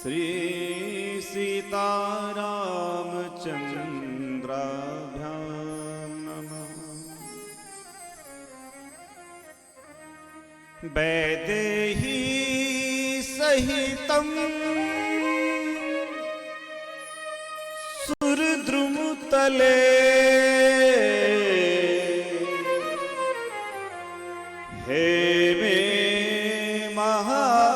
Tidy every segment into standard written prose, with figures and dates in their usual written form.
श्री सीतारामचंद्राभ्यां नमः। वैदेही सहितं सुरद्रुमतले हे मे महामंडपे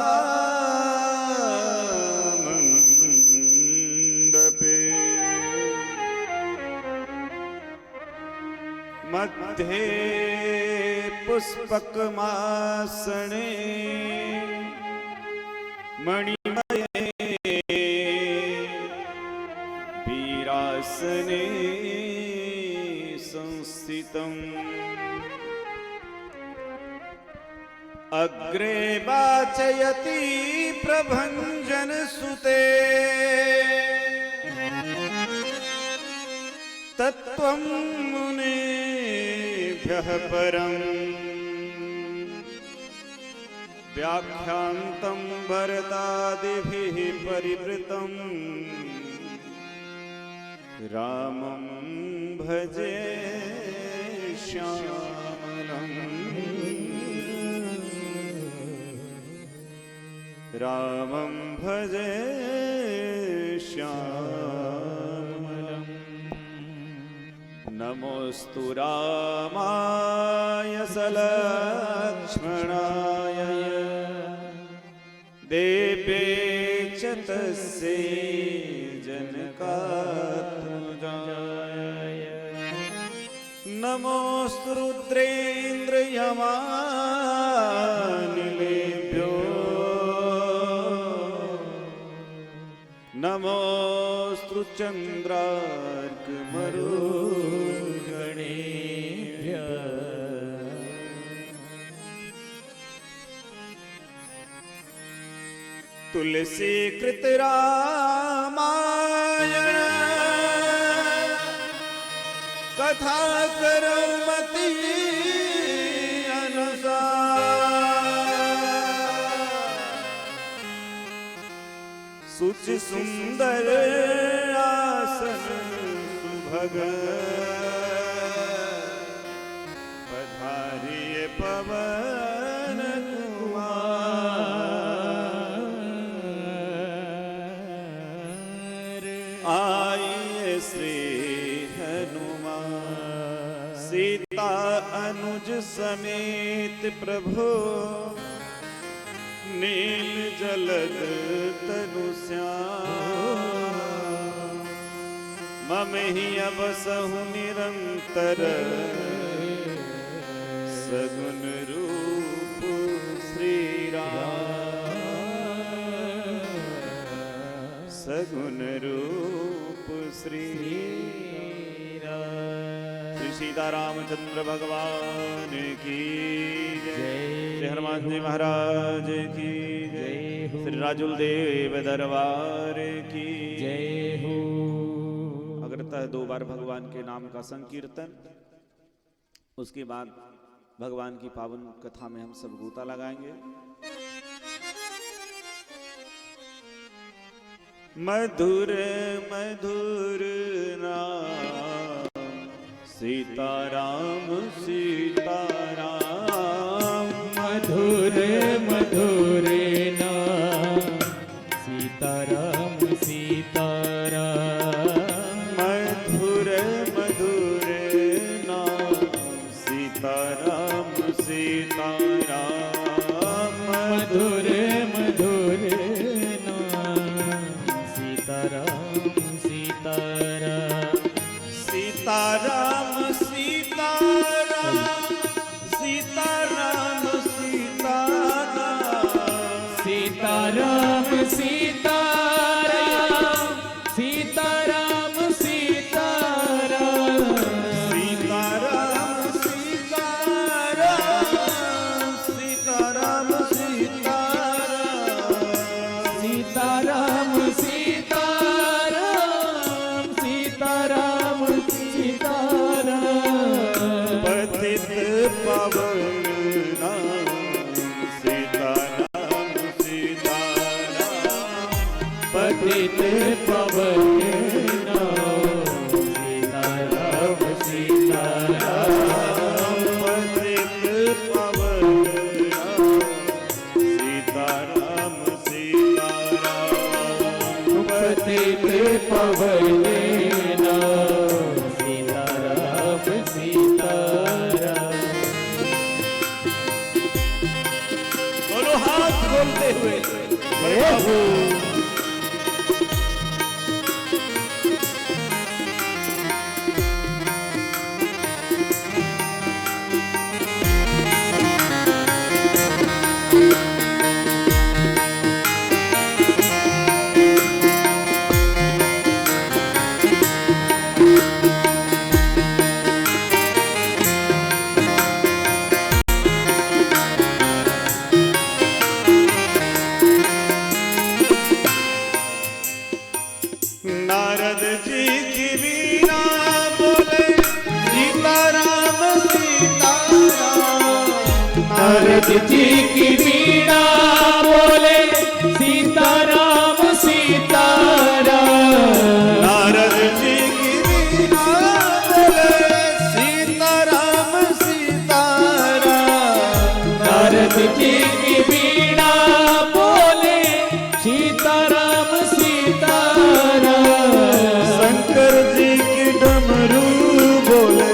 मध्ये पुष्पकमासने मणिमये वीरासने संस्थितम् अग्रे वाचयति प्रभंजन सुते तत्त्वं मुनेभ्यः परम् व्याख्यान्तं भरतादिभिः परिवृतं रामं भजे श्यामलम् रामं भजे श्यामलम्। नमोस्तु रामाय सलक्ष्मणाय देवे च तस्यै जनकात्मजाय। नमोस्तु रुद्रेन्द्रयमानिलेभ्यो नमोस्तु चंद्रार्कमरुगणेभ्यः। तुलसी कृत रामायण कथा करो मति सुचि सुंदर आसन सुभग पधारिए पवन कुमार। आइए श्री हनुमान सीता अनुज समेत प्रभु नील जलद तनु श्याम। मम ही अबसहु निरंतर सगुन रूप श्री राम। सगुन रूप श्री राम। श्री सीतारामचंद्र भगवान की जय। श्री हनुमान जी महाराज की जय। श्री राजुल देव दरबार की जय हो। अग्रतः 2 बार भगवान के नाम का संकीर्तन, उसके बाद भगवान की पावन कथा में हम सब गोता लगाएंगे। मधुर मधुर नाम सीताराम सीताराम। मधुर मधुर नाम सीताराम सीताराम। मधुर मधुर नाम सीताराम सीताराम। मधुर मधुर नाम सीताराम सीताराम। सीताराम सीताराम सीताराम सीताराम। सीताराम सीताराम सीताराम पतित पावन नाम सीताराम सीताराम पतित पावन नाम सीताराम सीताराम पतित पावन नाम सीताराम सीताराम। दोनों हाथ खोलते हुए प्रभु नारद जी की वीणा बोले सीताराम सीताराम। नारद जी की वीणा बोले सीताराम सीताराम। नारद जी की वीणा बोले सीताराम सीताराम। नारद जी की वीणा बोले सीताराम सीताराम। शंकर जी की डमरू बोले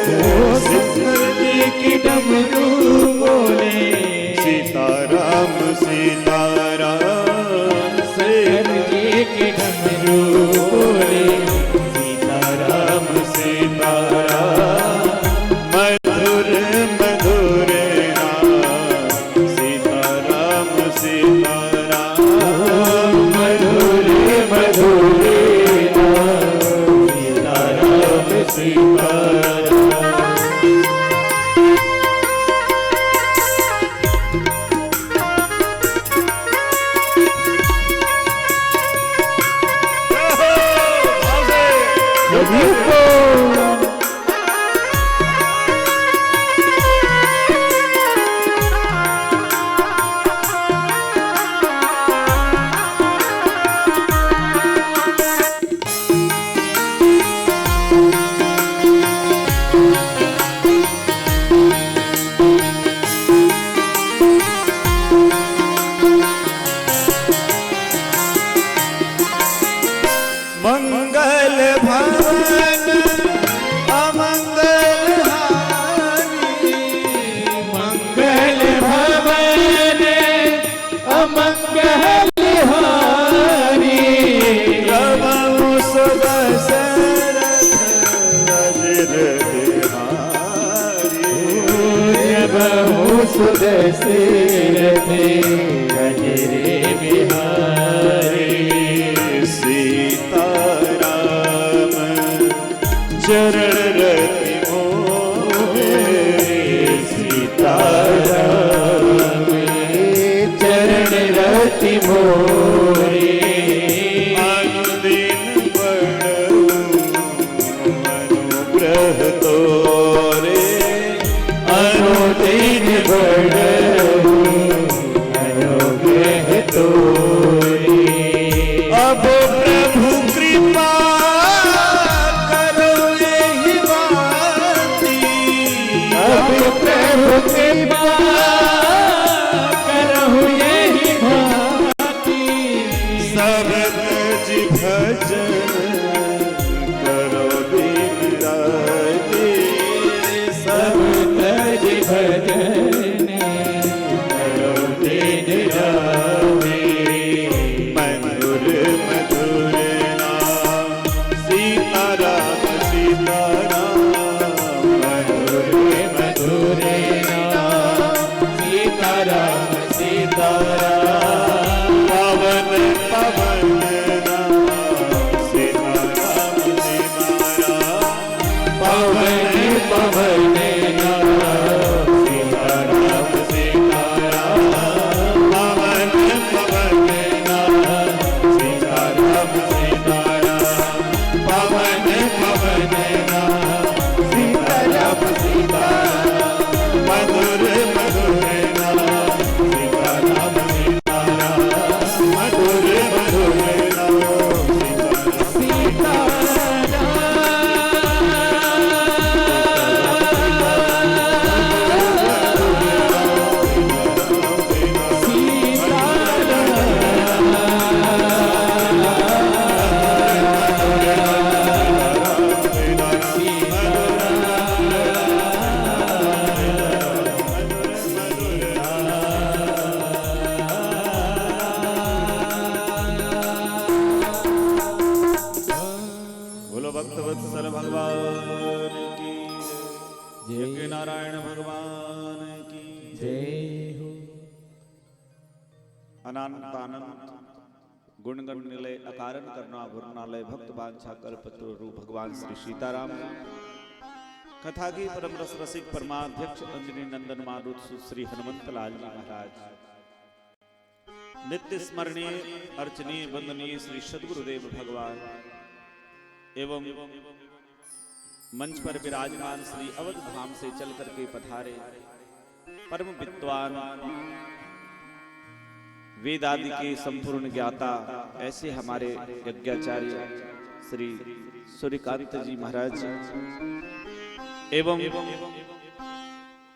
शंकर जी की डमरू बोले सीताराम सीताराम। शंकर जी की डमरू बोले सीताराम सीताराम मधुर मधुर नाम सीताराम सीताराम मधुर मधुर नाम सीताराम सीताराम। मंगल भवन अमंगल हारी। मंगल भवन अमंगल हारी। प्रभु सुदशरथ अजर बिहारी। प्रभु सुदशरथ अजर बिहारी। सीताराम चरण रति मोहे। सीताराम चरण रति मोरे। अनुदिन बड़ऊ अनुग्रह तोरे। अनुदिन बड़ऊ अनुग्रह तोरे। अब प्रभु कृपा करो यही बाती। अब प्रभु कृपा करहु यही भांति। सब भज भजन करो दिन राती। सब तज भजन करो दिन राती। मधुर मधुर नाम सीताराम सीताराम। मधुर मधुर नाम सीताराम सीताराम। पवन पवन नाम सीताराम सीताराम। पवन पवन नाम सीताराम सीताराम। पवन पवन नाम सीताराम सीताराम। पवन पवन नाम सीताराम सीताराम। मधुर मधुर नाम सीताराम सीताराम। मधुर मधुर नाम वत्सल भगवान की जय। यज्ञ नारायण भगवान की जय हो। अनंत आनंद गुणगण निलय अकारण करना भुरनालय भक्त वांछा कल्पतरु रूप भगवान श्री सीताराम कथा की परम रस रसिक परमाध्यक्ष अंजनी नंदन मारुत श्री हनुमंत लाल जी महाराज नित्य स्मरणीय अर्चनीय वंदनीय श्री सद्गुरुदेव भगवान एवं मंच पर विराजमान श्री अवध धाम से चल करके पधारे परम विद्वान वेद आदि के संपूर्ण ज्ञाता ऐसे हमारे यज्ञाचार्य श्री सूर्यकांत जी महाराज एवं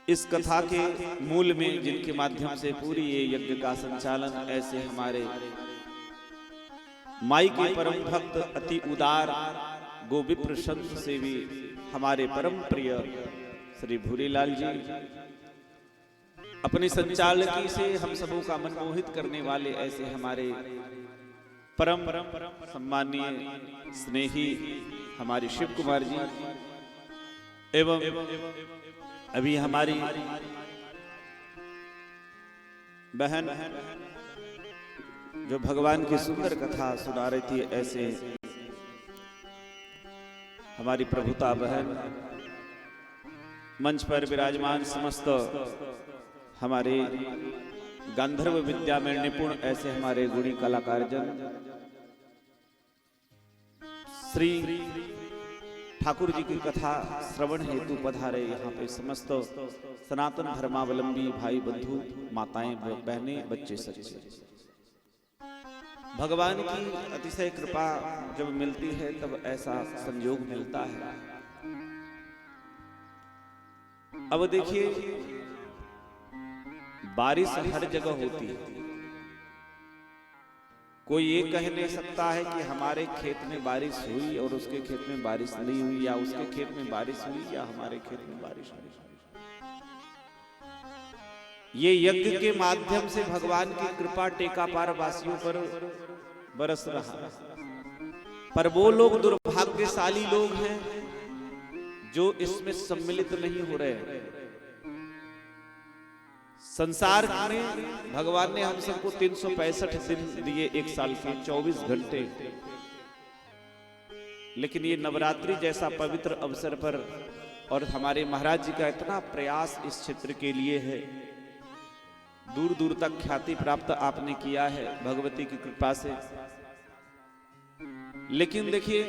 इस कथा के मूल में जिनके माध्यम से पूरी ये यज्ञ का संचालन ऐसे हमारे माई के परम भक्त अति उदार गोविप्र संत सेवी हमारे परम प्रिय श्री भूरीलाल जी अपनी संचालकी से हम सबों का मन मोहित करने वाले ऐसे हमारे परम सम्मानीय स्नेही हमारे शिव कुमार जी एवं अभी हमारी बहन जो भगवान की सुंदर कथा सुना रही थी ऐसे हमारी प्रभुता बहन मंच पर विराजमान समस्त हमारे गांधर्व विद्या में निपुण ऐसे हमारे गुणी कलाकार जन श्री ठाकुर जी की कथा श्रवण हेतु पधारे यहाँ पे समस्त सनातन धर्मावलंबी भाई बंधु माताएं बहनें बच्चे सच्चे भगवान की अतिशय कृपा जब मिलती है तब ऐसा संयोग मिलता है। अब देखिए बारिश हर जगह होती है, कोई ये कह नहीं सकता है कि हमारे खेत में बारिश हुई और उसके खेत में बारिश नहीं हुई, या उसके खेत में बारिश हुई या हमारे खेत में बारिश नहीं हुई। ये यज्ञ के माध्यम से भगवान की कृपा टेका पार वासियों पर बरस रहा, पर वो लोग दुर्भाग्यशाली लोग हैं जो इसमें सम्मिलित नहीं हो रहे। संसार में भगवान ने हम सबको 365 दिन दिए, एक साल के 24 घंटे, लेकिन ये नवरात्रि जैसा पवित्र अवसर पर और हमारे महाराज जी का इतना प्रयास इस क्षेत्र के लिए है, दूर दूर तक ख्याति प्राप्त आपने किया है भगवती की कृपा से। लेकिन देखिए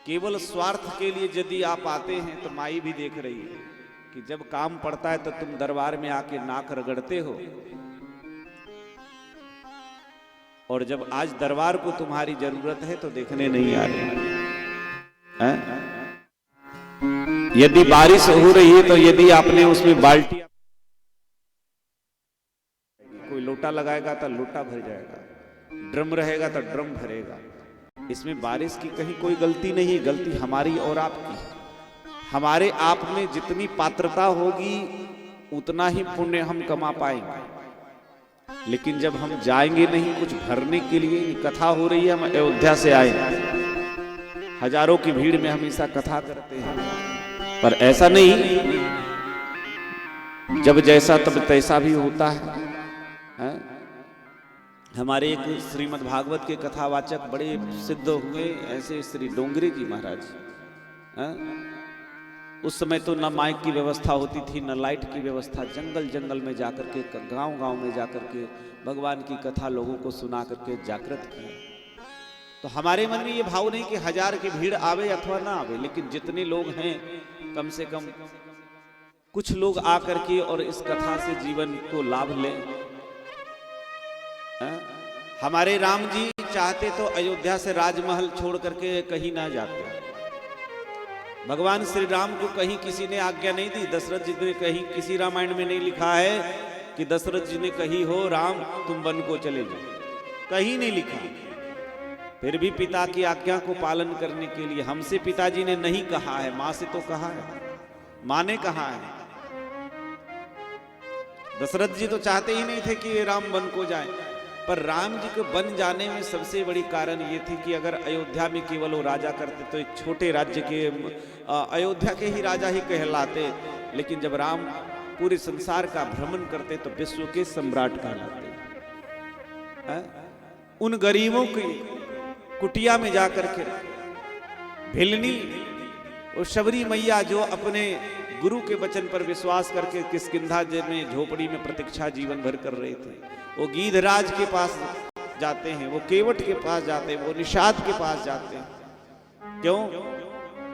केवल स्वार्थ के लिए यदि आप आते हैं तो माई भी देख रही है कि जब काम पड़ता है तो तुम दरबार में आके नाक रगड़ते हो, और जब आज दरबार को तुम्हारी जरूरत है तो देखने नहीं आ रहे हैं। यदि बारिश हो रही है तो यदि आपने उसमें बाल्टी कोई लोटा लगाएगा तो लोटा भर जाएगा, ड्रम रहेगा तो ड्रम भरेगा। इसमें बारिश की कहीं कोई गलती नहीं है, गलती हमारी और आपकी है। हमारे आप में जितनी पात्रता होगी उतना ही पुण्य हम कमा पाएंगे, लेकिन जब हम जाएंगे नहीं कुछ भरने के लिए, कथा हो रही है, हम अयोध्या से आए, हजारों की भीड़ में हमेशा कथा करते हैं, पर ऐसा नहीं, जब जैसा तब तैसा भी होता है। हमारे एक श्रीमद् भागवत के कथावाचक बड़े सिद्ध हुए ऐसे श्री डोंगरे जी महाराज। उस समय तो न माइक की व्यवस्था होती थी न लाइट की व्यवस्था, जंगल जंगल में जाकर के गांव गांव में जाकर के भगवान की कथा लोगों को सुना करके जागृत किया। तो हमारे मन में ये भाव नहीं कि 1000 की भीड़ आवे अथवा ना आवे, लेकिन जितने लोग हैं कम से कम कुछ लोग आकर के और इस कथा से जीवन को लाभ लें। हमारे राम जी चाहते तो अयोध्या से राजमहल छोड़ करके कहीं ना जाते, भगवान श्री राम को कहीं किसी ने आज्ञा नहीं दी। दशरथ जी ने कहीं किसी रामायण में नहीं लिखा है कि दशरथ जी ने कही हो राम तुम वन को चले जाओ, कहीं नहीं लिखा। फिर भी पिता की आज्ञा को पालन करने के लिए हमसे पिताजी ने नहीं कहा है, मां से तो कहा है, मां ने कहा है। दशरथ जी तो चाहते ही नहीं थे कि राम वन को जाए, पर राम जी के बन जाने में सबसे बड़ी कारण ये थी कि अगर अयोध्या में केवल वो राजा करते तो एक छोटे राज्य के अयोध्या के ही राजा ही कहलाते, लेकिन जब राम पूरे संसार का भ्रमण करते तो विश्व के सम्राट कहलाते। उन गरीबों की कुटिया में जाकर के भिलनी और शबरी मैया जो अपने गुरु के वचन पर विश्वास करके किष्किंधा में झोपड़ी में प्रतीक्षा जीवन भर कर रहे थे, वो गीधराज के पास जाते हैं, वो केवट के पास जाते हैं, वो निषाद के पास जाते हैं। क्यों?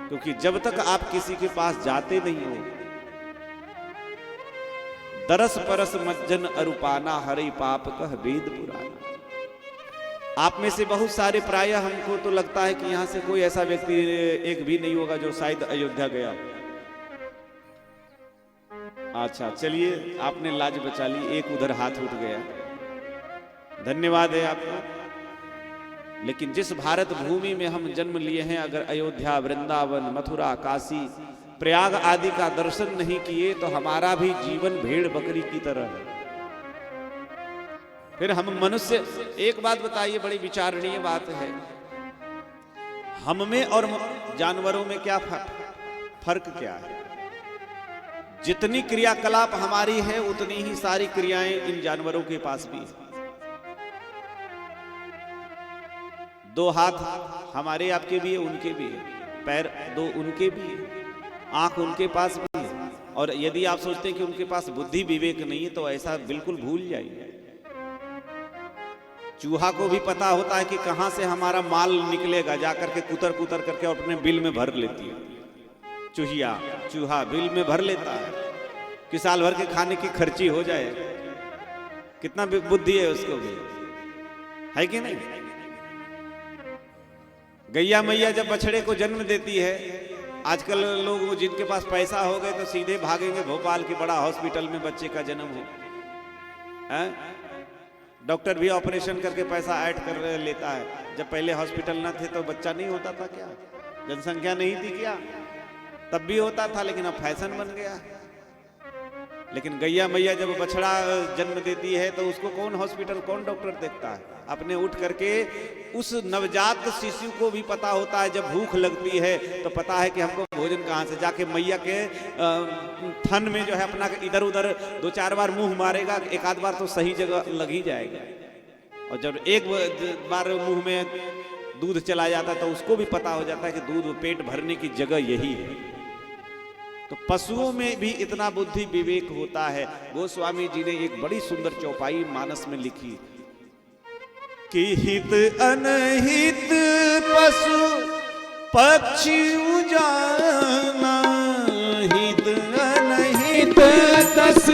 क्योंकि जब तक आप किसी के पास जाते नहीं हो, दरस परस मज्जन अरुपाना हरि पाप कह वेद पुराना। आप में से बहुत सारे प्रायः हमको तो लगता है कि यहां से कोई ऐसा व्यक्ति एक भी नहीं होगा जो शायद अयोध्या गया। अच्छा चलिए, आपने लाज बचा ली, एक उधर हाथ उठ गया, धन्यवाद है आपको। लेकिन जिस भारत भूमि में हम जन्म लिए हैं, अगर अयोध्या, वृंदावन, मथुरा, काशी, प्रयाग आदि का दर्शन नहीं किए तो हमारा भी जीवन भेड़ बकरी की तरह है। फिर हम मनुष्य, एक बात बताइए, बड़ी विचारणीय बात है, हम में और जानवरों में क्या फर्क क्या है? जितनी क्रियाकलाप हमारी है उतनी ही सारी क्रियाएं इन जानवरों के पास भी है। दो हाथ हमारे आपके भी है, उनके भी है, पैर दो उनके भी है, आंख उनके पास भी है। और यदि आप सोचते हैं कि उनके पास बुद्धि विवेक नहीं है तो ऐसा बिल्कुल भूल जाइए। चूहा को भी पता होता है कि कहां से हमारा माल निकलेगा, जाकर के कुतर कुतर करके अपने बिल में भर लेती है। चूहा बिल में भर लेता है कि साल भर के खाने की खर्ची हो जाए। कितना बुद्धि है उसको भी, है कि नहीं? गैया मैया जब बछड़े को जन्म देती है, आजकल लोग जिनके पास पैसा हो गए तो सीधे भागेंगे भोपाल के बड़ा हॉस्पिटल में बच्चे का जन्म हो। डॉक्टर भी ऑपरेशन करके पैसा ऐड कर लेता है। जब पहले हॉस्पिटल ना थे तो बच्चा नहीं होता था क्या? जनसंख्या नहीं थी क्या? तब भी होता था, लेकिन अब फैशन बन गया। लेकिन गैया मैया जब बछड़ा जन्म देती है तो उसको कौन हॉस्पिटल, कौन डॉक्टर देखता है? अपने उठ करके उस नवजात शिशु को भी पता होता है, जब भूख लगती है तो पता है कि हमको भोजन कहाँ से, जाके मैया के थन में जो है अपना इधर उधर दो चार बार मुंह मारेगा, एक आध बार तो सही जगह लग ही जाएगा। और जब एक बार मुंह में दूध चला जाता है तो उसको भी पता हो जाता है कि दूध पेट भरने की जगह यही है। तो पशुओं में भी इतना बुद्धि विवेक होता है। गोस्वामी जी ने एक बड़ी सुंदर चौपाई मानस में लिखी कि हित अनहित पशु पक्षी उजाना, हित अनहित दस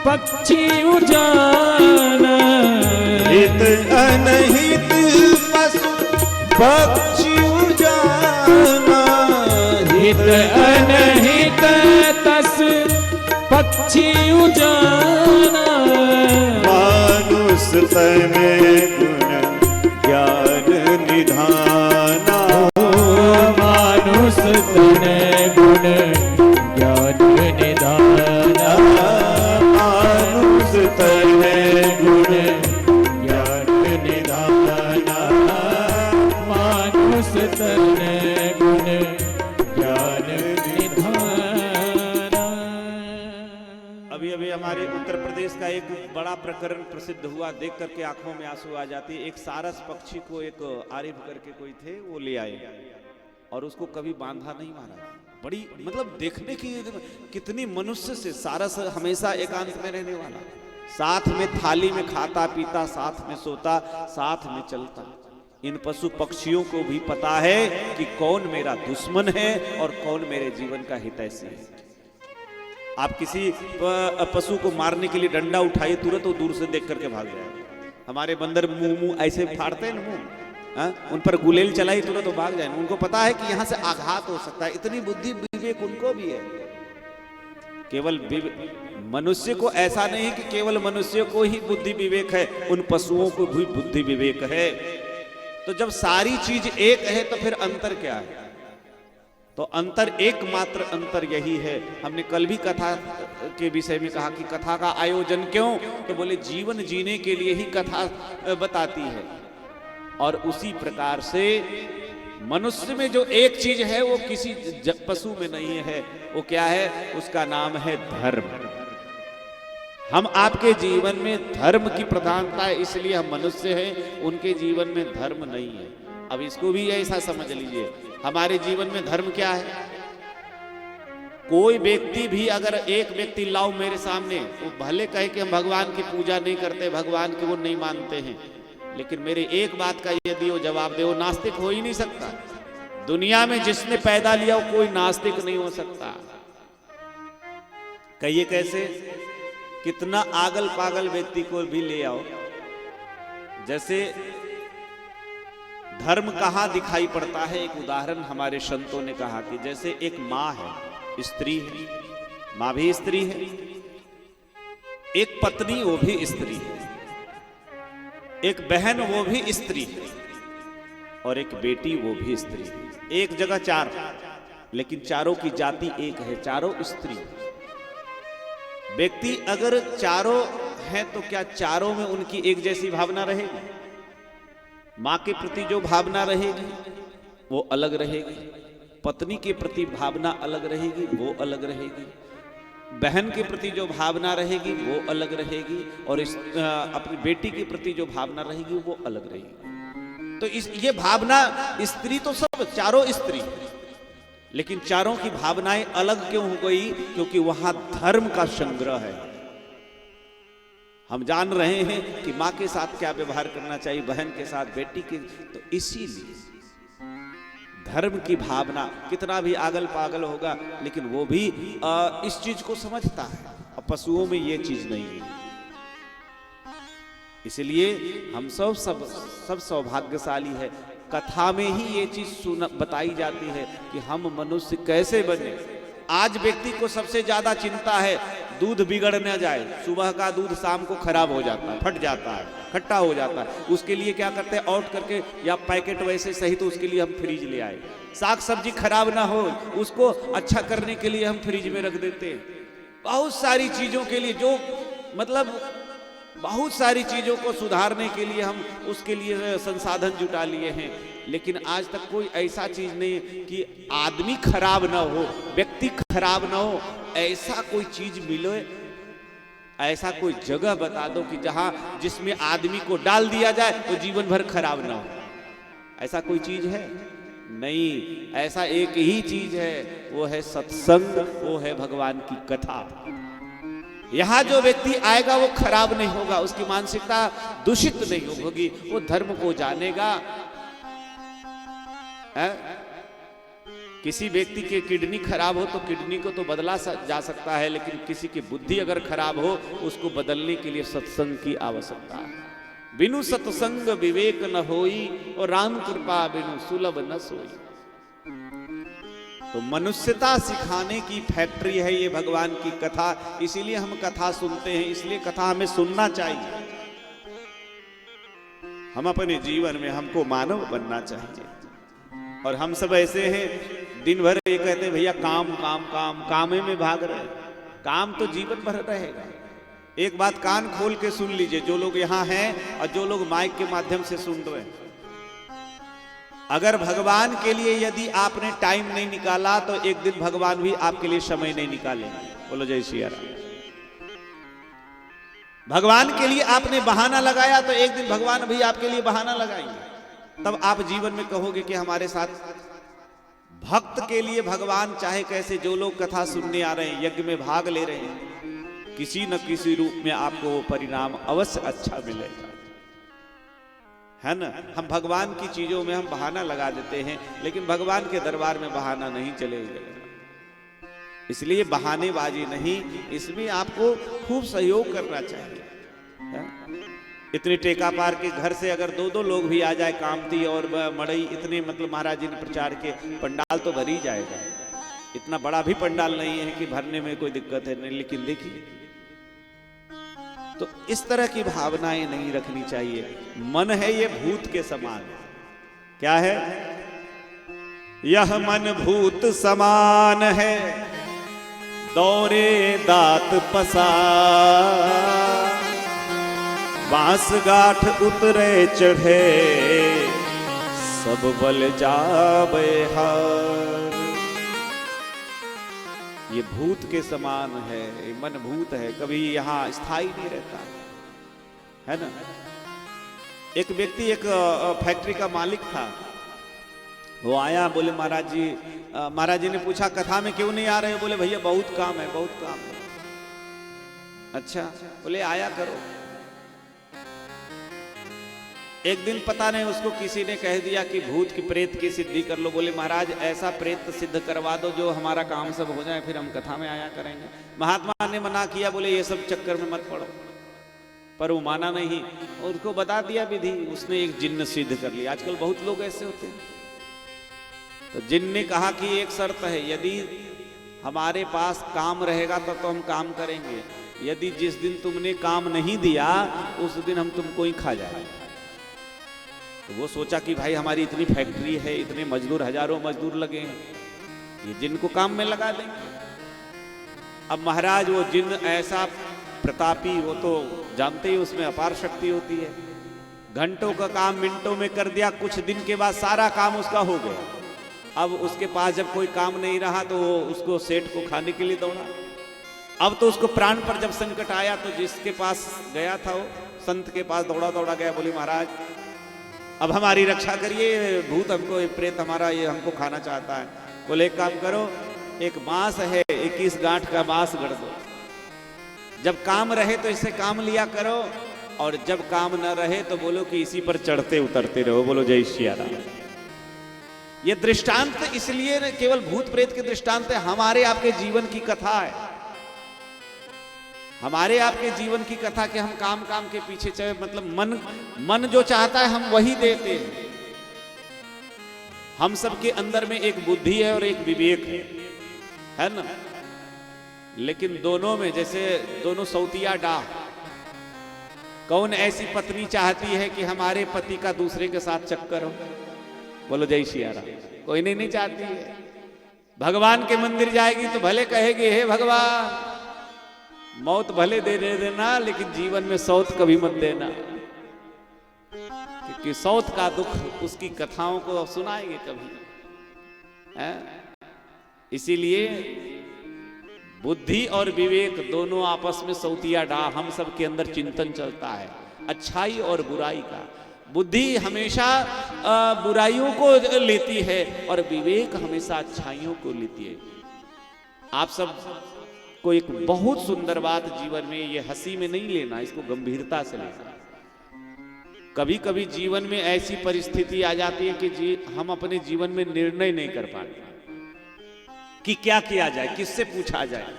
पक्षी उजाना, हित अनहित पशु पक्षी उजाना, हित अनहित दस पक्षी उजाना। मानुष तन गुण ज्ञान निधाना, मानुष तन गुण ज्ञान निधाना, मानुष तन गुण ज्ञान निधाना, मानुष तन गुण ज्ञान निधाना। अभी अभी हमारे उत्तर प्रदेश का एक बड़ा प्रकरण प्रसिद्ध हुआ, देख करके आंखों में आंसू आ जाती है। एक सारस पक्षी को एक आरिफ करके कोई थे, वो ले आए और उसको कभी बांधा नहीं मारा। बड़ी मतलब देखने की कितनी मनुष्य से, सारस हमेशा एकांत में रहने वाला, साथ में थाली में खाता पीता, साथ में सोता, साथ में चलता। इन पशु पक्षियों को भी पता है कि कौन मेरा दुश्मन है और कौन मेरे जीवन का हितैषी है। आप किसी पशु को मारने के लिए डंडा उठाइए, तुरंत वो दूर से देख करके भाग जाएगा। हमारे बंदर मुंह ऐसे फाड़ते हैं ना मुंह, उन पर गुलेल चलाई तुरंत वो भाग जाएंगे। उनको पता है कि यहां से आघात हो सकता है। इतनी बुद्धि विवेक उनको भी है। केवल मनुष्य को ऐसा नहीं कि केवल मनुष्य को ही बुद्धि विवेक है, उन पशुओं को भी बुद्धि विवेक है। तो जब सारी चीज एक है तो फिर अंतर क्या है? तो अंतर, एकमात्र अंतर यही है। हमने कल भी कथा के विषय में कहा कि कथा का आयोजन क्यों, तो बोले जीवन जीने के लिए ही कथा बताती है। और उसी प्रकार से मनुष्य में जो एक चीज है वो किसी पशु में नहीं है, वो क्या है? उसका नाम है धर्म। हम आपके जीवन में धर्म की प्रधानता है, इसलिए हम मनुष्य हैं, उनके जीवन में धर्म नहीं है। अब इसको भी ऐसा समझ लीजिए, हमारे जीवन में धर्म क्या है? कोई व्यक्ति भी अगर एक व्यक्ति लाओ मेरे सामने, वो भले कहे कि हम भगवान की पूजा नहीं करते, भगवान की वो नहीं मानते हैं, लेकिन मेरे एक बात का यदि वो जवाब दे, वो नास्तिक हो ही नहीं सकता। दुनिया में जिसने पैदा लिया वो कोई नास्तिक नहीं हो सकता। कहिए कैसे? कितना आगल पागल व्यक्ति को भी ले आओ। जैसे धर्म कहाँ दिखाई पड़ता है, एक उदाहरण हमारे संतों ने कहा कि जैसे एक माँ है, स्त्री है, माँ भी स्त्री है, एक पत्नी वो भी स्त्री है, एक बहन वो भी स्त्री है, और एक बेटी वो भी स्त्री है। एक जगह चार, लेकिन चारों की जाति एक है, चारों स्त्री। व्यक्ति अगर चारों हैं तो क्या चारों में उनकी एक जैसी भावना रहेगी? माँ के प्रति जो भावना रहेगी वो अलग रहेगी, पत्नी के प्रति भावना अलग रहेगी, वो अलग रहेगी, बहन के प्रति जो भावना रहेगी वो अलग रहेगी, और अपनी बेटी के प्रति जो भावना रहेगी वो अलग रहेगी। तो ये भावना, स्त्री तो सब चारों स्त्री, लेकिन चारों की भावनाएं अलग क्यों हो गई? क्योंकि वहां धर्म का संग्रह है। हम जान रहे हैं कि माँ के साथ क्या व्यवहार करना चाहिए, बहन के साथ, बेटी के, तो इसीलिए धर्म की भावना, कितना भी आगल पागल होगा लेकिन वो भी इस चीज को समझता है। अब पशुओं में ये चीज नहीं है। इसलिए हम सब सौभाग्यशाली है, कथा में ही ये चीज बताई जाती है कि हम मनुष्य कैसे बने। आज व्यक्ति को सबसे ज्यादा चिंता है दूध बिगड़ न जाए। सुबह का दूध शाम को खराब हो जाता है, फट जाता है, खट्टा हो जाता है। उसके लिए क्या करते हैं, आउट करके या पैकेट वैसे सही, तो उसके लिए हम फ्रिज ले आए। साग सब्जी खराब ना हो उसको अच्छा करने के लिए हम फ्रिज में रख देते हैं। बहुत सारी चीजों के लिए, जो मतलब बहुत सारी चीजों को सुधारने के लिए हम उसके लिए संसाधन जुटा लिए हैं। लेकिन आज तक कोई ऐसा चीज नहीं कि आदमी खराब ना हो, व्यक्ति खराब ना हो, ऐसा कोई चीज मिले, ऐसा कोई जगह बता दो कि जहां जिसमें आदमी को डाल दिया जाए तो जीवन भर खराब ना हो। ऐसा कोई चीज है? नहीं। ऐसा एक ही चीज है, वो है सत्संग, वो है भगवान की कथा। यहां जो व्यक्ति आएगा वो खराब नहीं होगा, उसकी मानसिकता दूषित नहीं होगी, वो धर्म को जानेगा। किसी व्यक्ति के किडनी खराब हो तो किडनी को तो बदला जा सकता है, लेकिन किसी की बुद्धि अगर खराब हो उसको बदलने के लिए सत्संग की आवश्यकता है। बिनु सत्संग विवेक न होई, और राम कृपा बिनु सुलभ न सोई। तो मनुष्यता सिखाने की फैक्ट्री है ये भगवान की कथा। इसीलिए हम कथा सुनते हैं, इसलिए कथा हमें सुनना चाहिए। हम अपने जीवन में हमको मानव बनना चाहिए। और हम सब ऐसे हैं, दिन भर ये कहते हैं भैया काम काम काम, कामे में भाग रहे। काम तो जीवन भर रहेगा। एक बात कान खोल के सुन लीजिए, जो लोग यहाँ हैं और जो लोग माइक के माध्यम से सुन रहे हैं, अगर भगवान के लिए यदि आपने टाइम नहीं निकाला तो एक दिन भगवान भी आपके लिए समय नहीं निकालेंगे। बोलो जय श्री राम। भगवान के लिए आपने बहाना लगाया तो एक दिन भगवान भी आपके लिए बहाना लगाएंगे। तब आप जीवन में कहोगे कि हमारे साथ भक्त के लिए भगवान चाहे कैसे, जो लोग कथा सुनने आ रहे हैं, यज्ञ में भाग ले रहे हैं, किसी न किसी रूप में आपको वो परिणाम अवश्य अच्छा मिलेगा, है ना। हम भगवान की चीजों में हम बहाना लगा देते हैं, लेकिन भगवान के दरबार में बहाना नहीं चलेगा। इसलिए बहानेबाजी नहीं, इसमें आपको खूब सहयोग करना चाहिए। है? इतने टेका पार के घर से अगर दो दो लोग भी आ जाए, कामती और मड़ई, इतने मतलब महाराज जी ने प्रचार के, पंडाल तो भर ही जाएगा। इतना बड़ा भी पंडाल नहीं है कि भरने में कोई दिक्कत है नहीं। लेकिन देखिए, तो इस तरह की भावनाएं नहीं रखनी चाहिए। मन है ये भूत के समान। क्या है? यह मन भूत समान है, दौरे दात पसार, बांस गाठ उतरे चढ़े, सब बल जाबे हार। ये भूत के समान है, ये मन भूत है, कभी यहाँ स्थायी नहीं रहता है ना। एक व्यक्ति एक फैक्ट्री का मालिक था, वो आया, बोले महाराज जी ने पूछा कथा में क्यों नहीं आ रहे हो? बोले भैया बहुत काम है, बहुत काम है। अच्छा, बोले आया करो। एक दिन पता नहीं उसको किसी ने कह दिया कि भूत की प्रेत की सिद्धि कर लो। बोले महाराज ऐसा प्रेत सिद्ध करवा दो जो हमारा काम सब हो जाए, फिर हम कथा में आया करेंगे। महात्मा ने मना किया, बोले ये सब चक्कर में मत पड़ो, पर वो माना नहीं और उसको बता दिया विधि, उसने एक जिन्न सिद्ध कर लिया। आजकल बहुत लोग ऐसे होते हैं। तो जिन्न ने कहा कि एक शर्त है, यदि हमारे पास काम रहेगा तो हम काम करेंगे, यदि जिस दिन तुमने काम नहीं दिया उस दिन हम तुमको ही खा जाएंगे। तो वो सोचा कि भाई हमारी इतनी फैक्ट्री है, इतने मजदूर, हजारों मजदूर लगे हैं, ये जिन्न को काम में लगा देंगे। अब महाराज वो जिन्न ऐसा प्रतापी, वो तो जानते ही उसमें अपार शक्ति होती है, घंटों का काम मिनटों में कर दिया। कुछ दिन के बाद सारा काम उसका हो गया। अब उसके पास जब कोई काम नहीं रहा तो वो उसको सेठ को खाने के लिए दौड़ा। अब तो उसको प्राण पर जब संकट आया तो जिसके पास गया था वो संत के पास दौड़ा दौड़ा गया। बोली महाराज अब हमारी रक्षा करिए, भूत हमको, प्रेत हमारा ये हमको खाना चाहता है। बोले एक काम करो, एक बांस है, 21 गांठ का बांस गढ़ दो, जब काम रहे तो इससे काम लिया करो, और जब काम न रहे तो बोलो कि इसी पर चढ़ते उतरते रहो। बोलो जय सिया राम। ये दृष्टांत इसलिए न केवल भूत प्रेत के दृष्टांत है, हमारे आपके जीवन की कथा है, हमारे आपके जीवन की कथा कि हम काम काम के पीछे चले, मतलब मन जो चाहता है हम वही देते हैं। हम सबके अंदर में एक बुद्धि है और एक विवेक है ना। लेकिन दोनों में, जैसे दोनों सौतिया डाह, कौन ऐसी पत्नी चाहती है कि हमारे पति का दूसरे के साथ चक्कर हो? बोलो जय सिया राम। कोई नहीं चाहती है। भगवान के मंदिर जाएगी तो भले कहेगी हे भगवान मौत भले दे देना, लेकिन जीवन में सौत कभी मत देना, क्योंकि सौत का दुख उसकी कथाओं को सुनाएंगे कभी है? इसीलिए बुद्धि और विवेक दोनों आपस में सौतिया डाह, हम सब के अंदर चिंतन चलता है अच्छाई और बुराई का। बुद्धि हमेशा बुराइयों को लेती है और विवेक हमेशा अच्छाइयों को लेती है। आप सब को एक बहुत सुंदर बात जीवन में, ये हंसी में नहीं लेना, इसको गंभीरता से लेना। कभी कभी जीवन में ऐसी परिस्थिति आ जाती है कि हम अपने जीवन में निर्णय नहीं कर पाते कि क्या किया जाए, किससे पूछा जाए।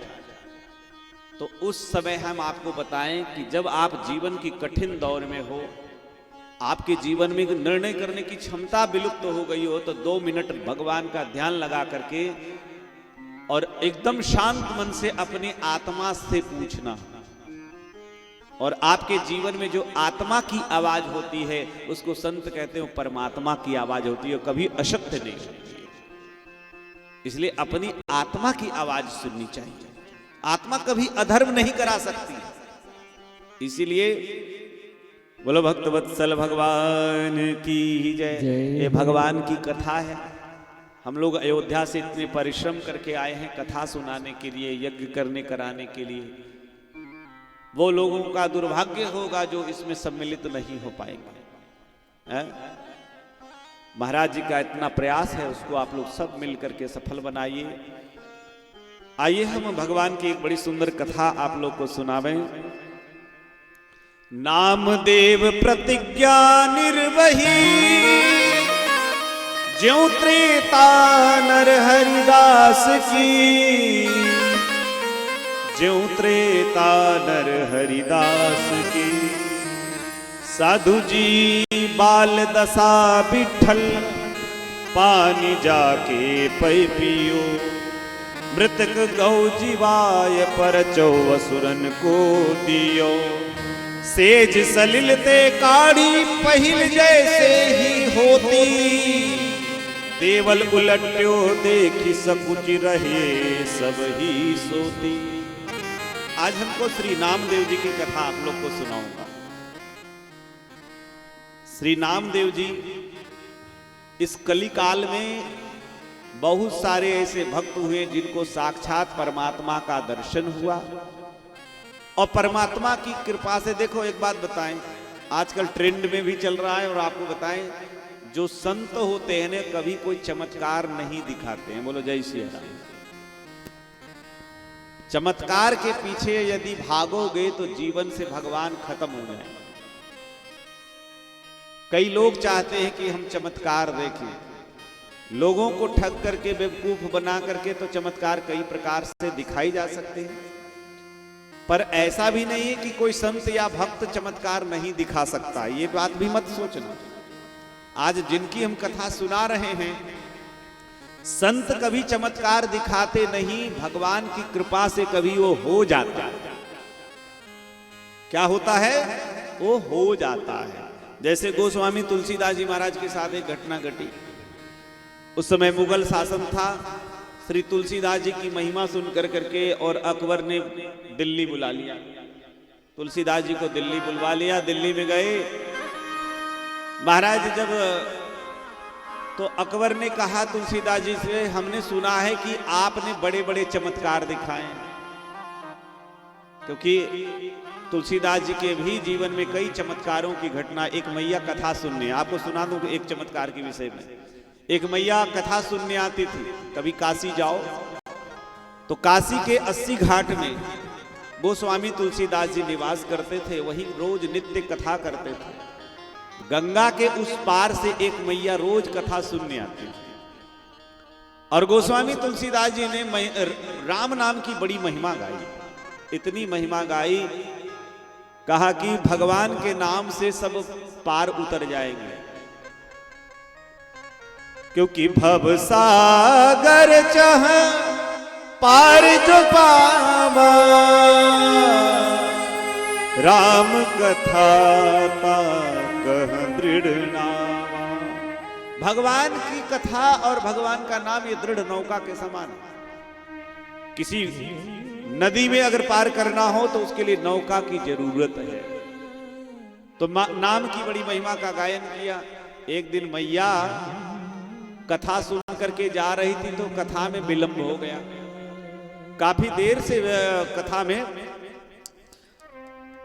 तो उस समय हम आपको बताएं कि जब आप जीवन की कठिन दौर में हो, आपके जीवन में निर्णय करने की क्षमता विलुप्त हो गई हो, तो 2 मिनट भगवान का ध्यान लगा करके और एकदम शांत मन से अपने आत्मा से पूछना। और आपके जीवन में जो आत्मा की आवाज होती है उसको संत कहते हैं परमात्मा की आवाज होती है, कभी अशक्त नहीं होती है। इसलिए अपनी आत्मा की आवाज सुननी चाहिए। आत्मा कभी अधर्म नहीं करा सकती। इसीलिए बोलो भक्त वत्सल भगवान की जय। ये भगवान की कथा है। हम लोग अयोध्या से इतने परिश्रम करके आए हैं कथा सुनाने के लिए, यज्ञ करने कराने के लिए। वो लोगों का दुर्भाग्य होगा जो इसमें सम्मिलित नहीं हो पाएंगे। महाराज जी का इतना प्रयास है, उसको आप लोग सब मिल करके सफल बनाइए। आइए हम भगवान की एक बड़ी सुंदर कथा आप लोग को सुनावें। नामदेव प्रतिज्ञा निर्वही, ज्यों त्रेता नर हरिदास की, ज्यों त्रेता नर हरिदास की। साधु जी बाल दशा बिठल, पानी जाके पै पियो। मृतक गौ जीवाय पर असुरन को दियो। सेज सलिल ते काढ़ी पहिल जैसे ही होती, देवल उलट्यो देखी सकुच रहे सब ही सोती। आज हमको श्री नामदेव जी की कथा आप लोग को सुनाऊंगा। श्री नामदेव जी इस कलिकाल में बहुत सारे ऐसे भक्त हुए जिनको साक्षात परमात्मा का दर्शन हुआ, और परमात्मा की कृपा से देखो एक बात बताएं, आजकल ट्रेंड में भी चल रहा है, और आपको बताएं जो संत होते हैं ना कभी कोई चमत्कार नहीं दिखाते हैं। बोलो जय श्री राम। चमत्कार के पीछे यदि भागोगे तो जीवन से भगवान खत्म हो जाए। कई लोग चाहते हैं कि हम चमत्कार देखें, लोगों को ठग करके बेवकूफ बना करके तो चमत्कार कई प्रकार से दिखाई जा सकते हैं, पर ऐसा भी नहीं है कि कोई संत या भक्त चमत्कार नहीं दिखा सकता। ये बात भी मत सोचना। आज जिनकी हम कथा सुना रहे हैं, संत कभी चमत्कार दिखाते नहीं, भगवान की कृपा से कभी वो हो जाता है। क्या होता है? वो हो जाता है। जैसे गोस्वामी तुलसीदास जी महाराज के साथ एक घटना घटी। उस समय मुगल शासन था। श्री तुलसीदास जी की महिमा सुन करके और अकबर ने दिल्ली बुला लिया। तुलसीदास जी को दिल्ली बुलवा लिया। दिल्ली में गए महाराज जब, तो अकबर ने कहा तुलसीदास जी से, हमने सुना है कि आपने बड़े बड़े चमत्कार दिखाए, क्योंकि तुलसीदास जी के भी जीवन में कई चमत्कारों की घटना। एक मैया कथा सुनने, आपको सुना दूं एक चमत्कार के विषय में। एक मैया कथा सुनने आती थी। कभी काशी जाओ तो काशी के 80 घाट में गोस्वामी तुलसीदास जी निवास करते थे, वहीं रोज नित्य कथा करते थे। गंगा के उस पार से एक मैया रोज कथा सुनने आती थी, और गोस्वामी तुलसीदास जी ने राम नाम की बड़ी महिमा गाई। इतनी महिमा गाई, कहा कि भगवान के नाम से सब पार उतर जाएंगे, क्योंकि भव सागर चाह पार जो पावा, राम कथा कह दृढ़ नावा। भगवान की कथा और भगवान का नाम ये दृढ़ नौका के समान है। किसी नदी में अगर पार करना हो तो उसके लिए नौका की जरूरत है। तो नाम की बड़ी महिमा का गायन किया। एक दिन मैया कथा सुन करके जा रही थी, तो कथा में विलंब हो गया। काफी देर से कथा में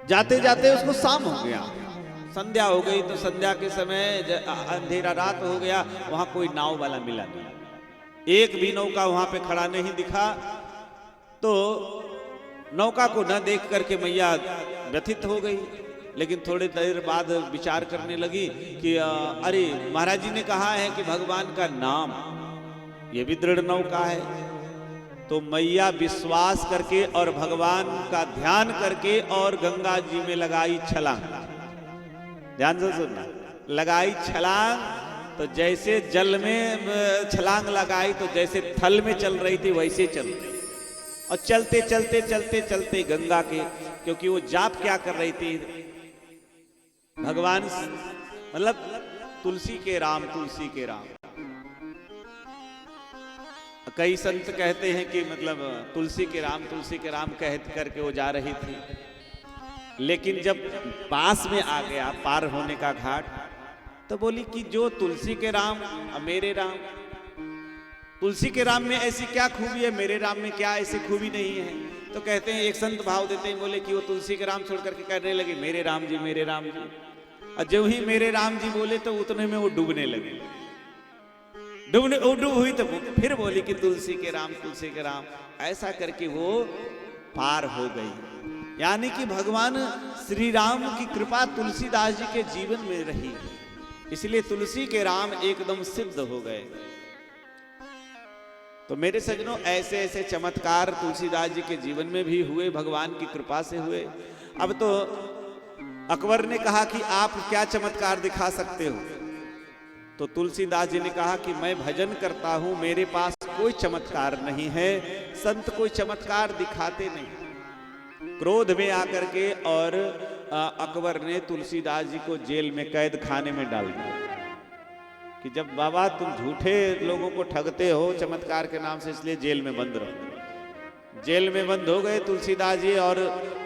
जाते जाते उसको शाम हो गया, संध्या हो गई। तो संध्या के समय अंधेरा रात हो गया, वहां कोई नाव वाला मिला नहीं, एक भी नौका वहां पे खड़ा नहीं दिखा। तो नौका को न देख करके मैया व्यथित हो गई, लेकिन थोड़ी देर बाद विचार करने लगी कि अरे महाराज जी ने कहा है कि भगवान का नाम ये भी दृढ़ नौका है। तो मैया विश्वास करके और भगवान का ध्यान करके और गंगा जी में लगाई छलांग। ध्यान से सुनना, लगाई छलांग। तो जैसे जल में छलांग लगाई तो जैसे थल में चल रही थी वैसे चल रही, और चलते चलते चलते चलते गंगा के, क्योंकि वो जाप क्या कर रही थी, भगवान मतलब तुलसी के राम, तुलसी के राम। कई संत कहते हैं कि मतलब तुलसी के राम कह करके वो जा रही थी, लेकिन जब पास में आ गया पार होने का घाट, तो बोली कि जो तुलसी के राम और मेरे राम, तुलसी के राम में ऐसी क्या खूबी है, मेरे राम में क्या ऐसी खूबी नहीं है। तो कहते हैं, एक संत भाव देते हैं, बोले कि वो तुलसी के राम छोड़ करके कहने लगे मेरे राम जी, मेरे राम जी। और जब ही मेरे राम जी बोले तो उतने में वो डूबने लगे। डूब हुई तो फिर बोली कि तुलसी के राम, तुलसी के राम। ऐसा करके वो पार हो गई। यानी कि भगवान श्री राम की कृपा तुलसीदास जी के जीवन में रही, इसलिए तुलसी के राम एकदम सिद्ध हो गए। तो मेरे सज्जनों, ऐसे ऐसे चमत्कार तुलसीदास जी के जीवन में भी हुए, भगवान की कृपा से हुए। अब तो अकबर ने कहा कि आप क्या चमत्कार दिखा सकते हो? तो तुलसीदास जी ने कहा कि मैं भजन करता हूं, मेरे पास कोई चमत्कार नहीं है, संत कोई चमत्कार दिखाते नहीं। क्रोध में आकर के और अकबर ने तुलसीदास जी को जेल में, कैद खाने में डाल दिया। कि जब बाबा तुम झूठे लोगों को ठगते हो चमत्कार के नाम से, इसलिए जेल में बंद रहो। जेल में बंद हो गए तुलसीदास जी और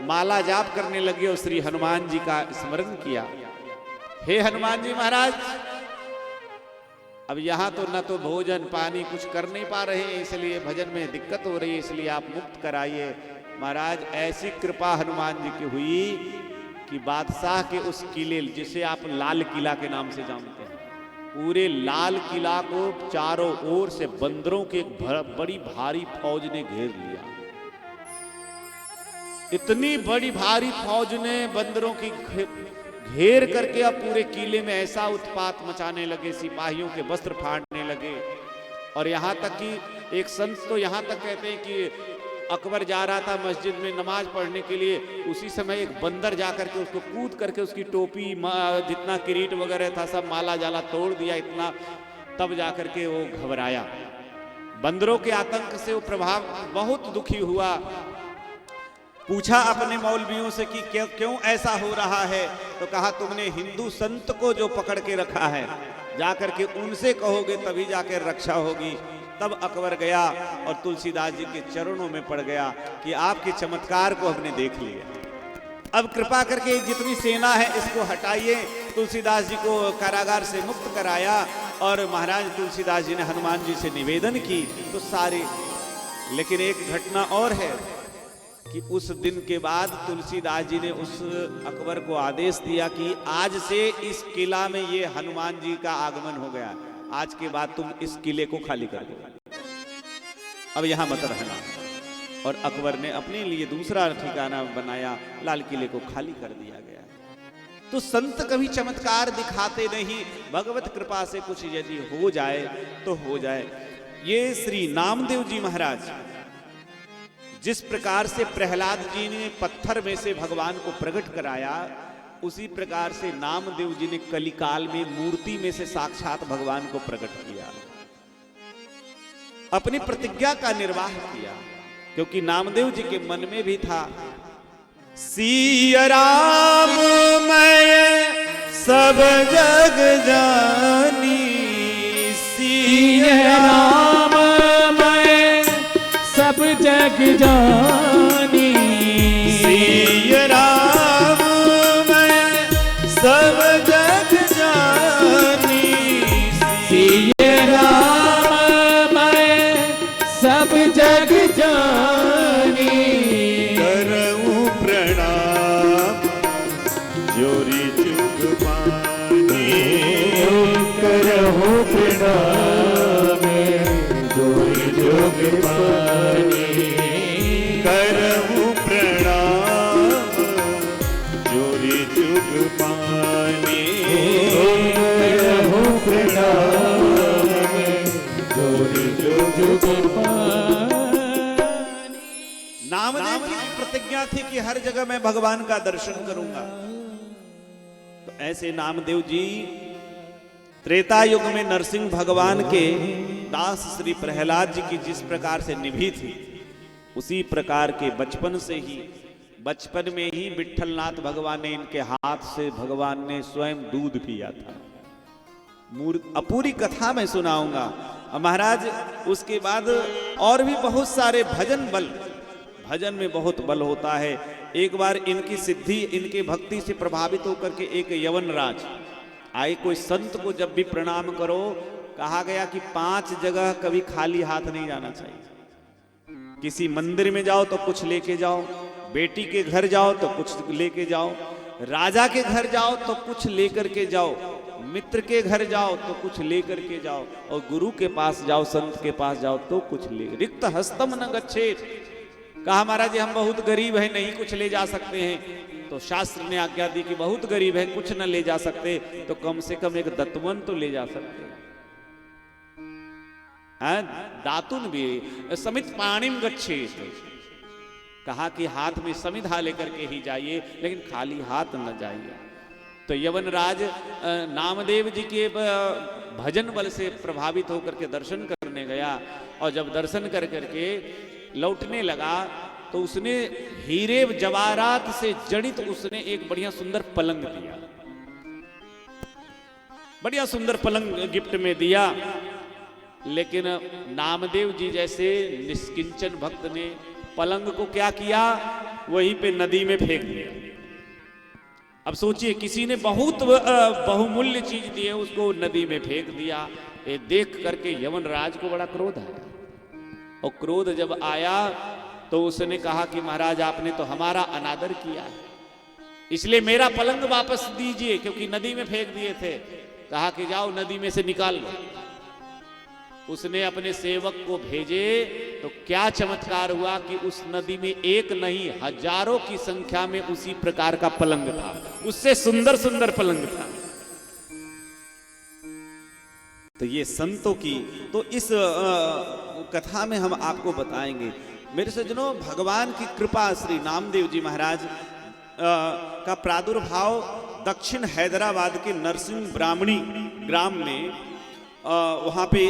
माला जाप करने लगे और श्री हनुमान जी का स्मरण किया। हे हनुमान जी महाराज, अब यहाँ तो न तो भोजन पानी कुछ कर नहीं पा रहे हैं, इसलिए भजन में दिक्कत हो रही है, इसलिए आप मुक्त कराइए। महाराज ऐसी कृपा हनुमान जी की हुई कि बादशाह के उस किले, जिसे आप लाल किला के नाम से जानते हैं, पूरे लाल किला को चारों ओर से बंदरों की एक बड़ी भारी फौज ने घेर लिया। इतनी बड़ी भारी फौज ने बंदरों की घेर करके अब पूरे किले में ऐसा उत्पात मचाने लगे, सिपाहियों के वस्त्र फाड़ने लगे। और यहाँ तक कि एक संत तो यहाँ तक कहते हैं कि अकबर जा रहा था मस्जिद में नमाज पढ़ने के लिए, उसी समय एक बंदर जाकर के उसको कूद करके उसकी टोपी जितना किरीट वगैरह था सब माला जाला तोड़ दिया, इतना तब जाकर के वो घबराया। बंदरों के आतंक से वो प्रभाव बहुत दुखी हुआ। पूछा अपने मौलवियों से कि क्यों ऐसा हो रहा है, तो कहा तुमने हिंदू संत को जो पकड़ के रखा है, जाकर के उनसे कहोगे तभी जाकर रक्षा होगी। तब अकबर गया और तुलसीदास जी के चरणों में पड़ गया कि आपके चमत्कार को हमने देख लिया, अब कृपा करके जितनी सेना है इसको हटाइए। तुलसीदास जी को कारागार से मुक्त कराया और महाराज तुलसीदास जी ने हनुमान जी से निवेदन की तो सारे। लेकिन एक घटना और है कि उस दिन के बाद तुलसीदास जी ने उस अकबर को आदेश दिया कि आज से इस किला में ये हनुमान जी का आगमन हो गया, आज के बाद तुम इस किले को खाली कर दो, अब यहां मत रहना। और अकबर ने अपने लिए दूसरा ठिकाना बनाया, लाल किले को खाली कर दिया गया। तो संत कभी चमत्कार दिखाते नहीं, भगवत कृपा से कुछ यदि हो जाए तो हो जाए। ये श्री नामदेव जी महाराज जिस प्रकार से प्रहलाद जी ने पत्थर में से भगवान को प्रकट कराया, उसी प्रकार से नामदेव जी ने कलिकाल में मूर्ति में से साक्षात भगवान को प्रकट किया, अपनी प्रतिज्ञा का निर्वाह किया। क्योंकि नामदेव जी के मन में भी था, सिया राम मैं सब जग जानी, सिया राम मैं सब जग जानी, सिया राम मैं सब जग जानी, सिया राम मैं सब जग जानी, करऊं प्रणाम जोरी जुग पानी, करहूं प्रणाम जोरी जुग पानी, करऊं प्रणाम जोरी जुग पानी, करहूं प्रणाम जोरी जुग पानी। नामदेव जी की प्रतिज्ञा थी कि हर जगह मैं भगवान का दर्शन करूंगा। तो ऐसे नामदेव जी त्रेता युग में नरसिंह भगवान के दास श्री प्रहलाद जी की जिस प्रकार से निभि थी, उसी प्रकार के बचपन में ही विठलनाथ भगवान ने इनके हाथ से भगवान ने स्वयं दूध पिया था। अपूरी कथा मैं सुनाऊंगा। महाराज उसके बाद और भी बहुत सारे भजन में बहुत बल होता है। एक बार इनकी सिद्धि, इनके भक्ति से प्रभावित होकर के एक यवन राज आए। कोई संत को जब भी प्रणाम करो, कहा गया कि 5 जगह कभी खाली हाथ नहीं जाना चाहिए। किसी मंदिर में जाओ तो कुछ लेके जाओ, बेटी के घर जाओ तो कुछ लेके जाओ, राजा के घर जाओ तो कुछ लेकर के जाओ, मित्र के घर जाओ तो कुछ लेकर के जाओ, और गुरु के पास जाओ, संत के पास जाओ तो कुछ ले। रिक्त हस्तम न गच्छेत। कहा महाराज हम बहुत गरीब हैं, नहीं कुछ ले जा सकते हैं। तो शास्त्र ने आज्ञा दी कि बहुत गरीब है, कुछ न ले जा सकते तो कम से कम एक दतवन तो ले जा सकते हैं। दातुन भी समित पाणिम गच्छेत। कहा कि हाथ में समिधा लेकर के ही जाइए, लेकिन खाली हाथ न जाइए। तो यवनराज नामदेव जी के भजन बल से प्रभावित होकर के दर्शन करने गया, और जब दर्शन कर करके लौटने लगा तो उसने हीरे जवाहरात से जड़ित उसने एक बढ़िया सुंदर पलंग दिया। बढ़िया सुंदर पलंग गिफ्ट में दिया, लेकिन नामदेव जी जैसे निष्किंचन भक्त ने पलंग को क्या किया, वहीं पे नदी में फेंक दिया। अब सोचिए, किसी ने बहुत बहुमूल्य चीज दी है, उसको नदी में फेंक दिया। ये देख करके यमनराज को बड़ा क्रोध आया, और क्रोध जब आया तो उसने कहा कि महाराज आपने तो हमारा अनादर किया है, इसलिए मेरा पलंग वापस दीजिए, क्योंकि नदी में फेंक दिए थे। कहा कि जाओ नदी में से निकाल लो। उसने अपने सेवक को भेजे, तो क्या चमत्कार हुआ कि उस नदी में एक नहीं हजारों की संख्या में उसी प्रकार का पलंग था, उससे सुंदर सुंदर पलंग था। तो ये संतों की, तो इस कथा में हम आपको बताएंगे मेरे सज्जनों, भगवान की कृपा। श्री नामदेव जी महाराज का प्रादुर्भाव दक्षिण हैदराबाद के नरसिंह ब्राह्मणी ग्राम में, वहां पे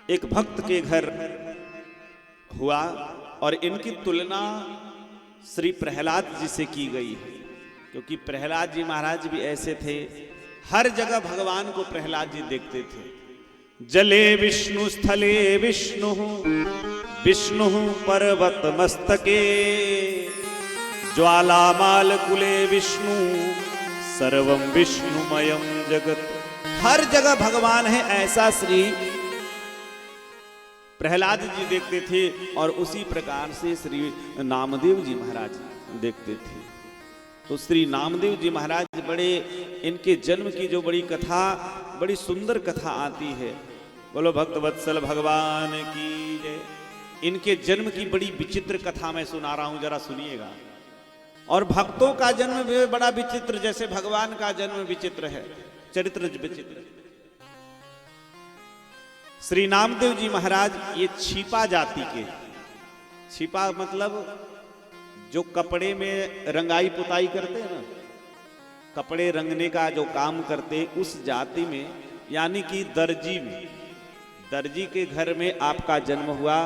एक भक्त के घर हुआ, और इनकी तुलना श्री प्रहलाद जी से की गई है, क्योंकि प्रहलाद जी महाराज भी ऐसे थे, हर जगह भगवान को प्रहलाद जी देखते थे। जले विष्णु स्थले विष्णु, विष्णु पर्वत मस्तके, ज्वालामाल कुले विष्णु, सर्वम विष्णुमयम जगत। हर जगह भगवान है, ऐसा श्री प्रहलाद जी देखते थे, और उसी प्रकार से श्री नामदेव जी महाराज देखते थे। तो श्री नामदेव जी महाराज बड़े, इनके जन्म की जो बड़ी कथा, बड़ी सुंदर कथा आती है। बोलो भक्त वत्सल भगवान की जय। इनके जन्म की बड़ी विचित्र कथा मैं सुना रहा हूं, जरा सुनिएगा। और भक्तों का जन्म भी बड़ा विचित्र, जैसे भगवान का जन्म विचित्र है, चरित्र विचित्र। श्री नामदेव जी महाराज ये छिपा जाति के, छिपा मतलब जो कपड़े में रंगाई पुताई करते हैं ना, कपड़े रंगने का जो काम करते, उस जाति में, यानी कि दर्जी में, दर्जी के घर में आपका जन्म हुआ।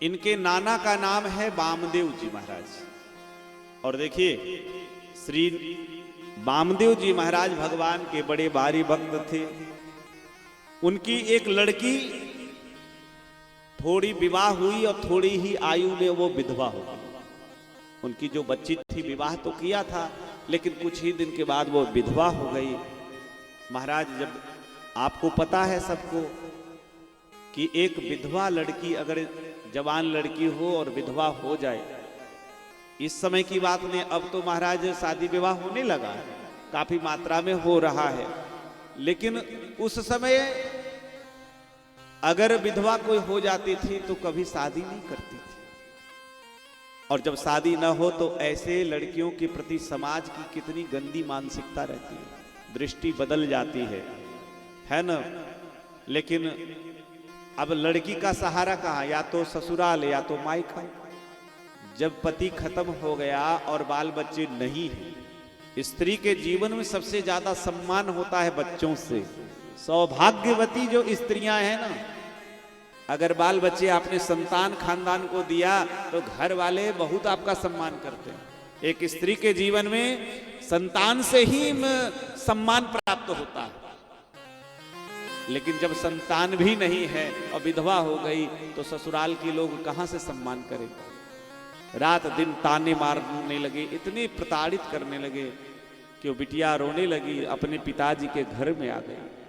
इनके नाना का नाम है वामदेव जी महाराज। और देखिए, श्री वामदेव जी महाराज भगवान के बड़े भारी भक्त थे। उनकी एक लड़की थोड़ी विवाह हुई, और थोड़ी ही आयु में वो विधवा हो गई। उनकी जो बच्ची थी, विवाह तो किया था, लेकिन कुछ ही दिन के बाद वो विधवा हो गई। महाराज, जब आपको पता है सबको कि एक विधवा लड़की, अगर जवान लड़की हो और विधवा हो जाए, इस समय की बात नहीं, अब तो महाराज शादी विवाह होने लगा है, काफी मात्रा में हो रहा है, लेकिन उस समय अगर विधवा कोई हो जाती थी तो कभी शादी नहीं करती थी। और जब शादी न हो तो ऐसे लड़कियों के प्रति समाज की कितनी गंदी मानसिकता रहती है, दृष्टि बदल जाती है ना। लेकिन अब लड़की का सहारा कहाँ, या तो ससुराल या तो मायका। जब पति खत्म हो गया और बाल बच्चे नहीं है, स्त्री के जीवन में सबसे ज्यादा सम्मान होता है बच्चों से। सौभाग्यवती जो स्त्रियां हैं ना, अगर बाल बच्चे आपने संतान खानदान को दिया तो घर वाले बहुत आपका सम्मान करते हैं। एक स्त्री के जीवन में संतान से ही सम्मान प्राप्त होता है, लेकिन जब संतान भी नहीं है और विधवा हो गई तो ससुराल के लोग कहां से सम्मान करेंगे। रात दिन ताने मारने लगे, इतने प्रताड़ित करने लगे कि वो बिटिया रोने लगी, अपने पिताजी के घर में आ गई।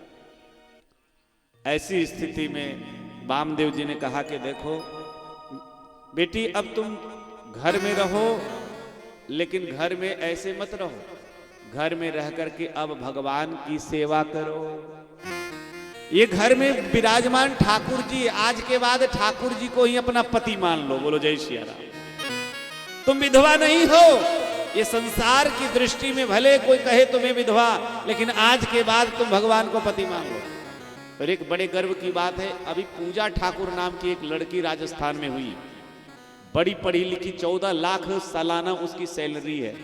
ऐसी स्थिति में वामदेव जी ने कहा कि देखो बेटी, अब तुम घर में रहो, लेकिन घर में ऐसे मत रहो। घर में रह करके अब भगवान की सेवा करो। ये घर में विराजमान ठाकुर जी, आज के बाद ठाकुर जी को ही अपना पति मान लो। बोलो जय श्री राम। तुम विधवा नहीं हो। ये संसार की दृष्टि में भले कोई कहे तुम्हें विधवा, लेकिन आज के बाद तुम भगवान को पति मान लो। और एक बड़े गर्व की बात है, अभी पूजा ठाकुर नाम की एक लड़की राजस्थान में हुई, बड़ी पढ़ी लिखी, 14 लाख सालाना उसकी सैलरी है।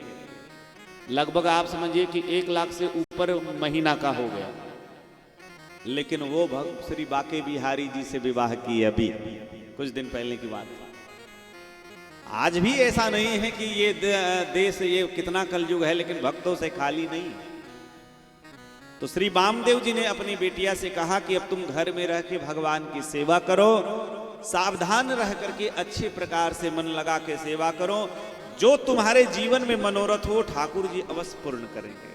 लगभग आप समझिए कि 1 लाख से ऊपर महीना का हो गया। लेकिन वो भक्त श्री बाके बिहारी जी से विवाह की, अभी कुछ दिन पहले की बात। आज भी ऐसा नहीं है कि ये देश, ये कितना कलयुग है, लेकिन भक्तों से खाली नहीं। तो श्री वामदेव जी ने अपनी बेटिया से कहा कि अब तुम घर में रह के भगवान की सेवा करो, सावधान रह करके अच्छे प्रकार से मन लगा के सेवा करो, जो तुम्हारे जीवन में मनोरथ हो ठाकुर जी अवश्य पूर्ण करेंगे।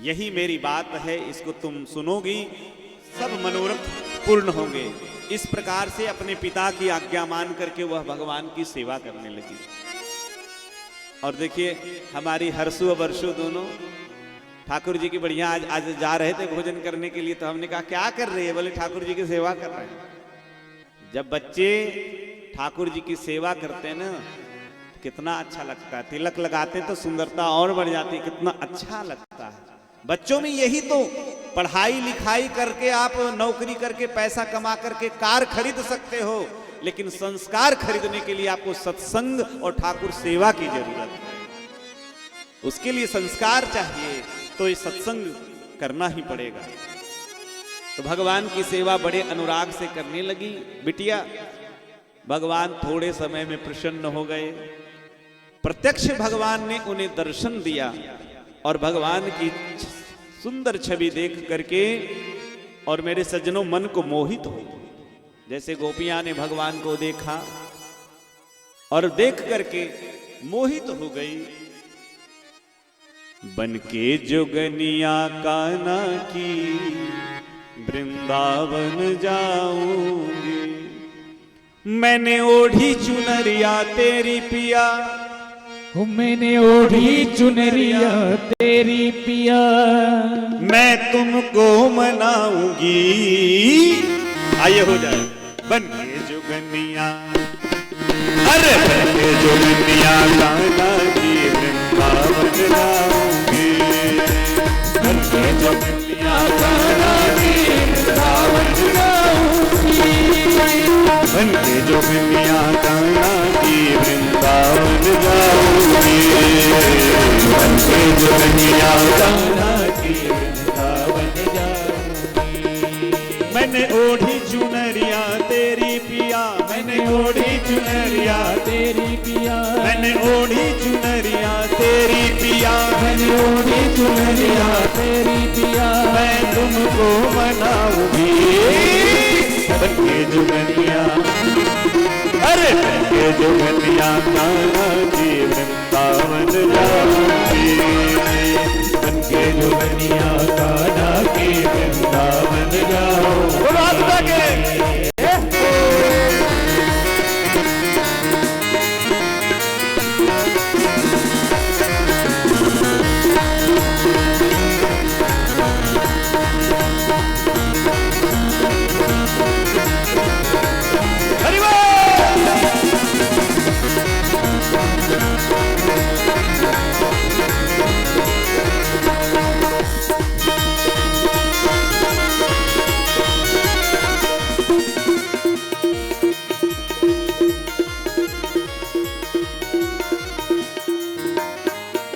यही मेरी बात है, इसको तुम सुनोगी, सब मनोरथ पूर्ण होंगे। इस प्रकार से अपने पिता की आज्ञा मान करके वह भगवान की सेवा करने लगी। और देखिए हमारी हर्षु और वर्षु दोनों ठाकुर जी की बढ़िया आज जा रहे थे भोजन करने के लिए, तो हमने कहा क्या कर रहे हैं? बोले ठाकुर जी की सेवा कर रहे हैं। जब बच्चे ठाकुर जी की सेवा करते हैं ना, कितना अच्छा लगता है। तिलक लगाते तो सुंदरता और बढ़ जाती है, कितना अच्छा लगता है। बच्चों में यही तो, पढ़ाई लिखाई करके आप नौकरी करके पैसा कमा करके कार खरीद सकते हो, लेकिन संस्कार खरीदने के लिए आपको सत्संग और ठाकुर सेवा की जरूरत है। उसके लिए संस्कार चाहिए, तो ये सत्संग करना ही पड़ेगा। तो भगवान की सेवा बड़े अनुराग से करने लगी बिटिया। भगवान थोड़े समय में प्रसन्न हो गए। प्रत्यक्ष भगवान ने उन्हें दर्शन दिया और भगवान की सुंदर छवि देख करके और मेरे सज्जनों मन को मोहित हो। जैसे गोपियां ने भगवान को देखा और देख करके मोहित हो गई। बन के जोगनिया कान्हा की वृंदावन जाऊंगी, मैंने ओढ़ी चुनरिया तेरी पिया, मैंने ओढ़ी चुनरिया तेरी पिया, मैं तुमको मनाऊंगी। आइए हो जाए। बन के जोगनिया, अरे बन के जोगनिया कान्हा की वृंदावन जाऊंगी, बन के जोगनिया कान्हा की वृंदावन जाऊंगी, बन के जोगनिया कान्हा की वृंदावन जाऊंगी, बन के जोगनिया कान्हा की वृंदावन जाऊंगी। मैंने ओढ़ी चुनरिया तेरी पिया, मैंने ओढ़ी चुनरिया तेरी पिया, मैंने ओढ़ी चुनरिया तेरी पिया, मैंने ओढ़ी चुनरिया तेरी पिया, मैं तुमको मनाऊंगी। बन के जोगनिया, अरे बन के जोगनिया कान्हा की वृंदावन जाऊंगी, बन के जोगनिया कान्हा की वृंदावन जाऊंगी।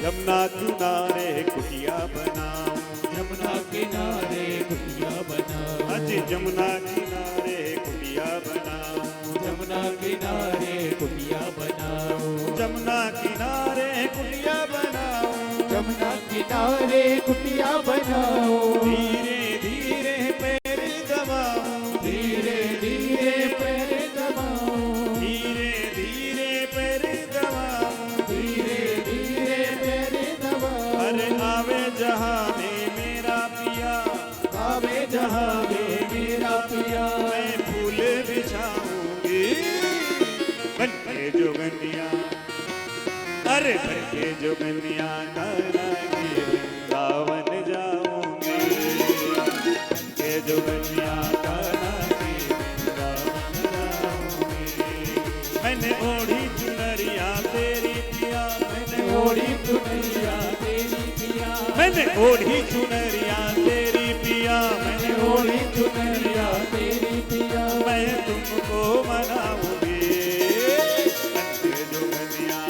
यमुना किनारे कुटिया बनाओ, यमुना किनारे कुटिया बनाओ, अज यमुना किनारे कुटिया बनाओ, यमुना किनारे कुटिया बनाओ, यमुना किनारे कुटिया बनाओ, यमुना किनारे कुटिया बनाओ, धीरे धीरे पैर दबाओ, धीरे धीरे पैर दबाओ, धीरे धीरे पैर दबाओ, धीरे धीरे पैर दबाओ, अरे आवे जहां में मेरा पिया, आवे जहां में मेरा पिया, मैं फूल बिछाऊंगी। बन के जोगनिया, अरे बन के जोगनिया कान्हा की वृंदावन जाऊंगी, बन के जोगनिया कान्हा की वृंदावन जाऊंगी। मैंने ओढ़ी चुनरिया तेरी पिया, मैंने ओढ़ी चुनरिया तेरी पिया, मैंने ओढ़ी चुनरिया तेरी पिया, मैंने ओढ़ी चुनरिया तेरी पिया, मैं तुमको मनाऊंगी। बन के जोगनिया,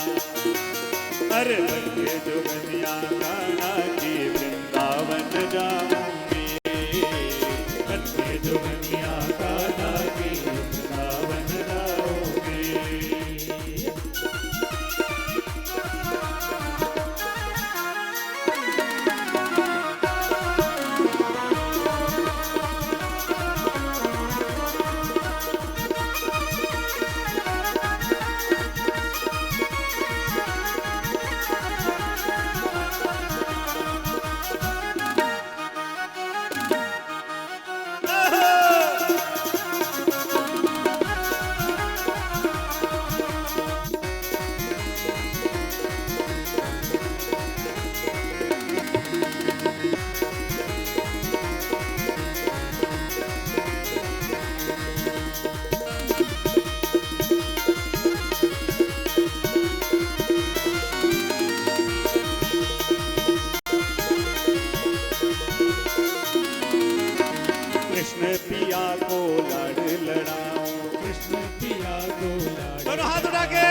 अरे बन के जोगनिया कान्हा की वृंदावन जाऊंगी, बन के जोगनिया कान्हा की वृंदावन जाऊंगी। कृष्ण पिया को लाड लड़ाऊं, कृष्ण पिया को लाड दोनों हाथ उठा के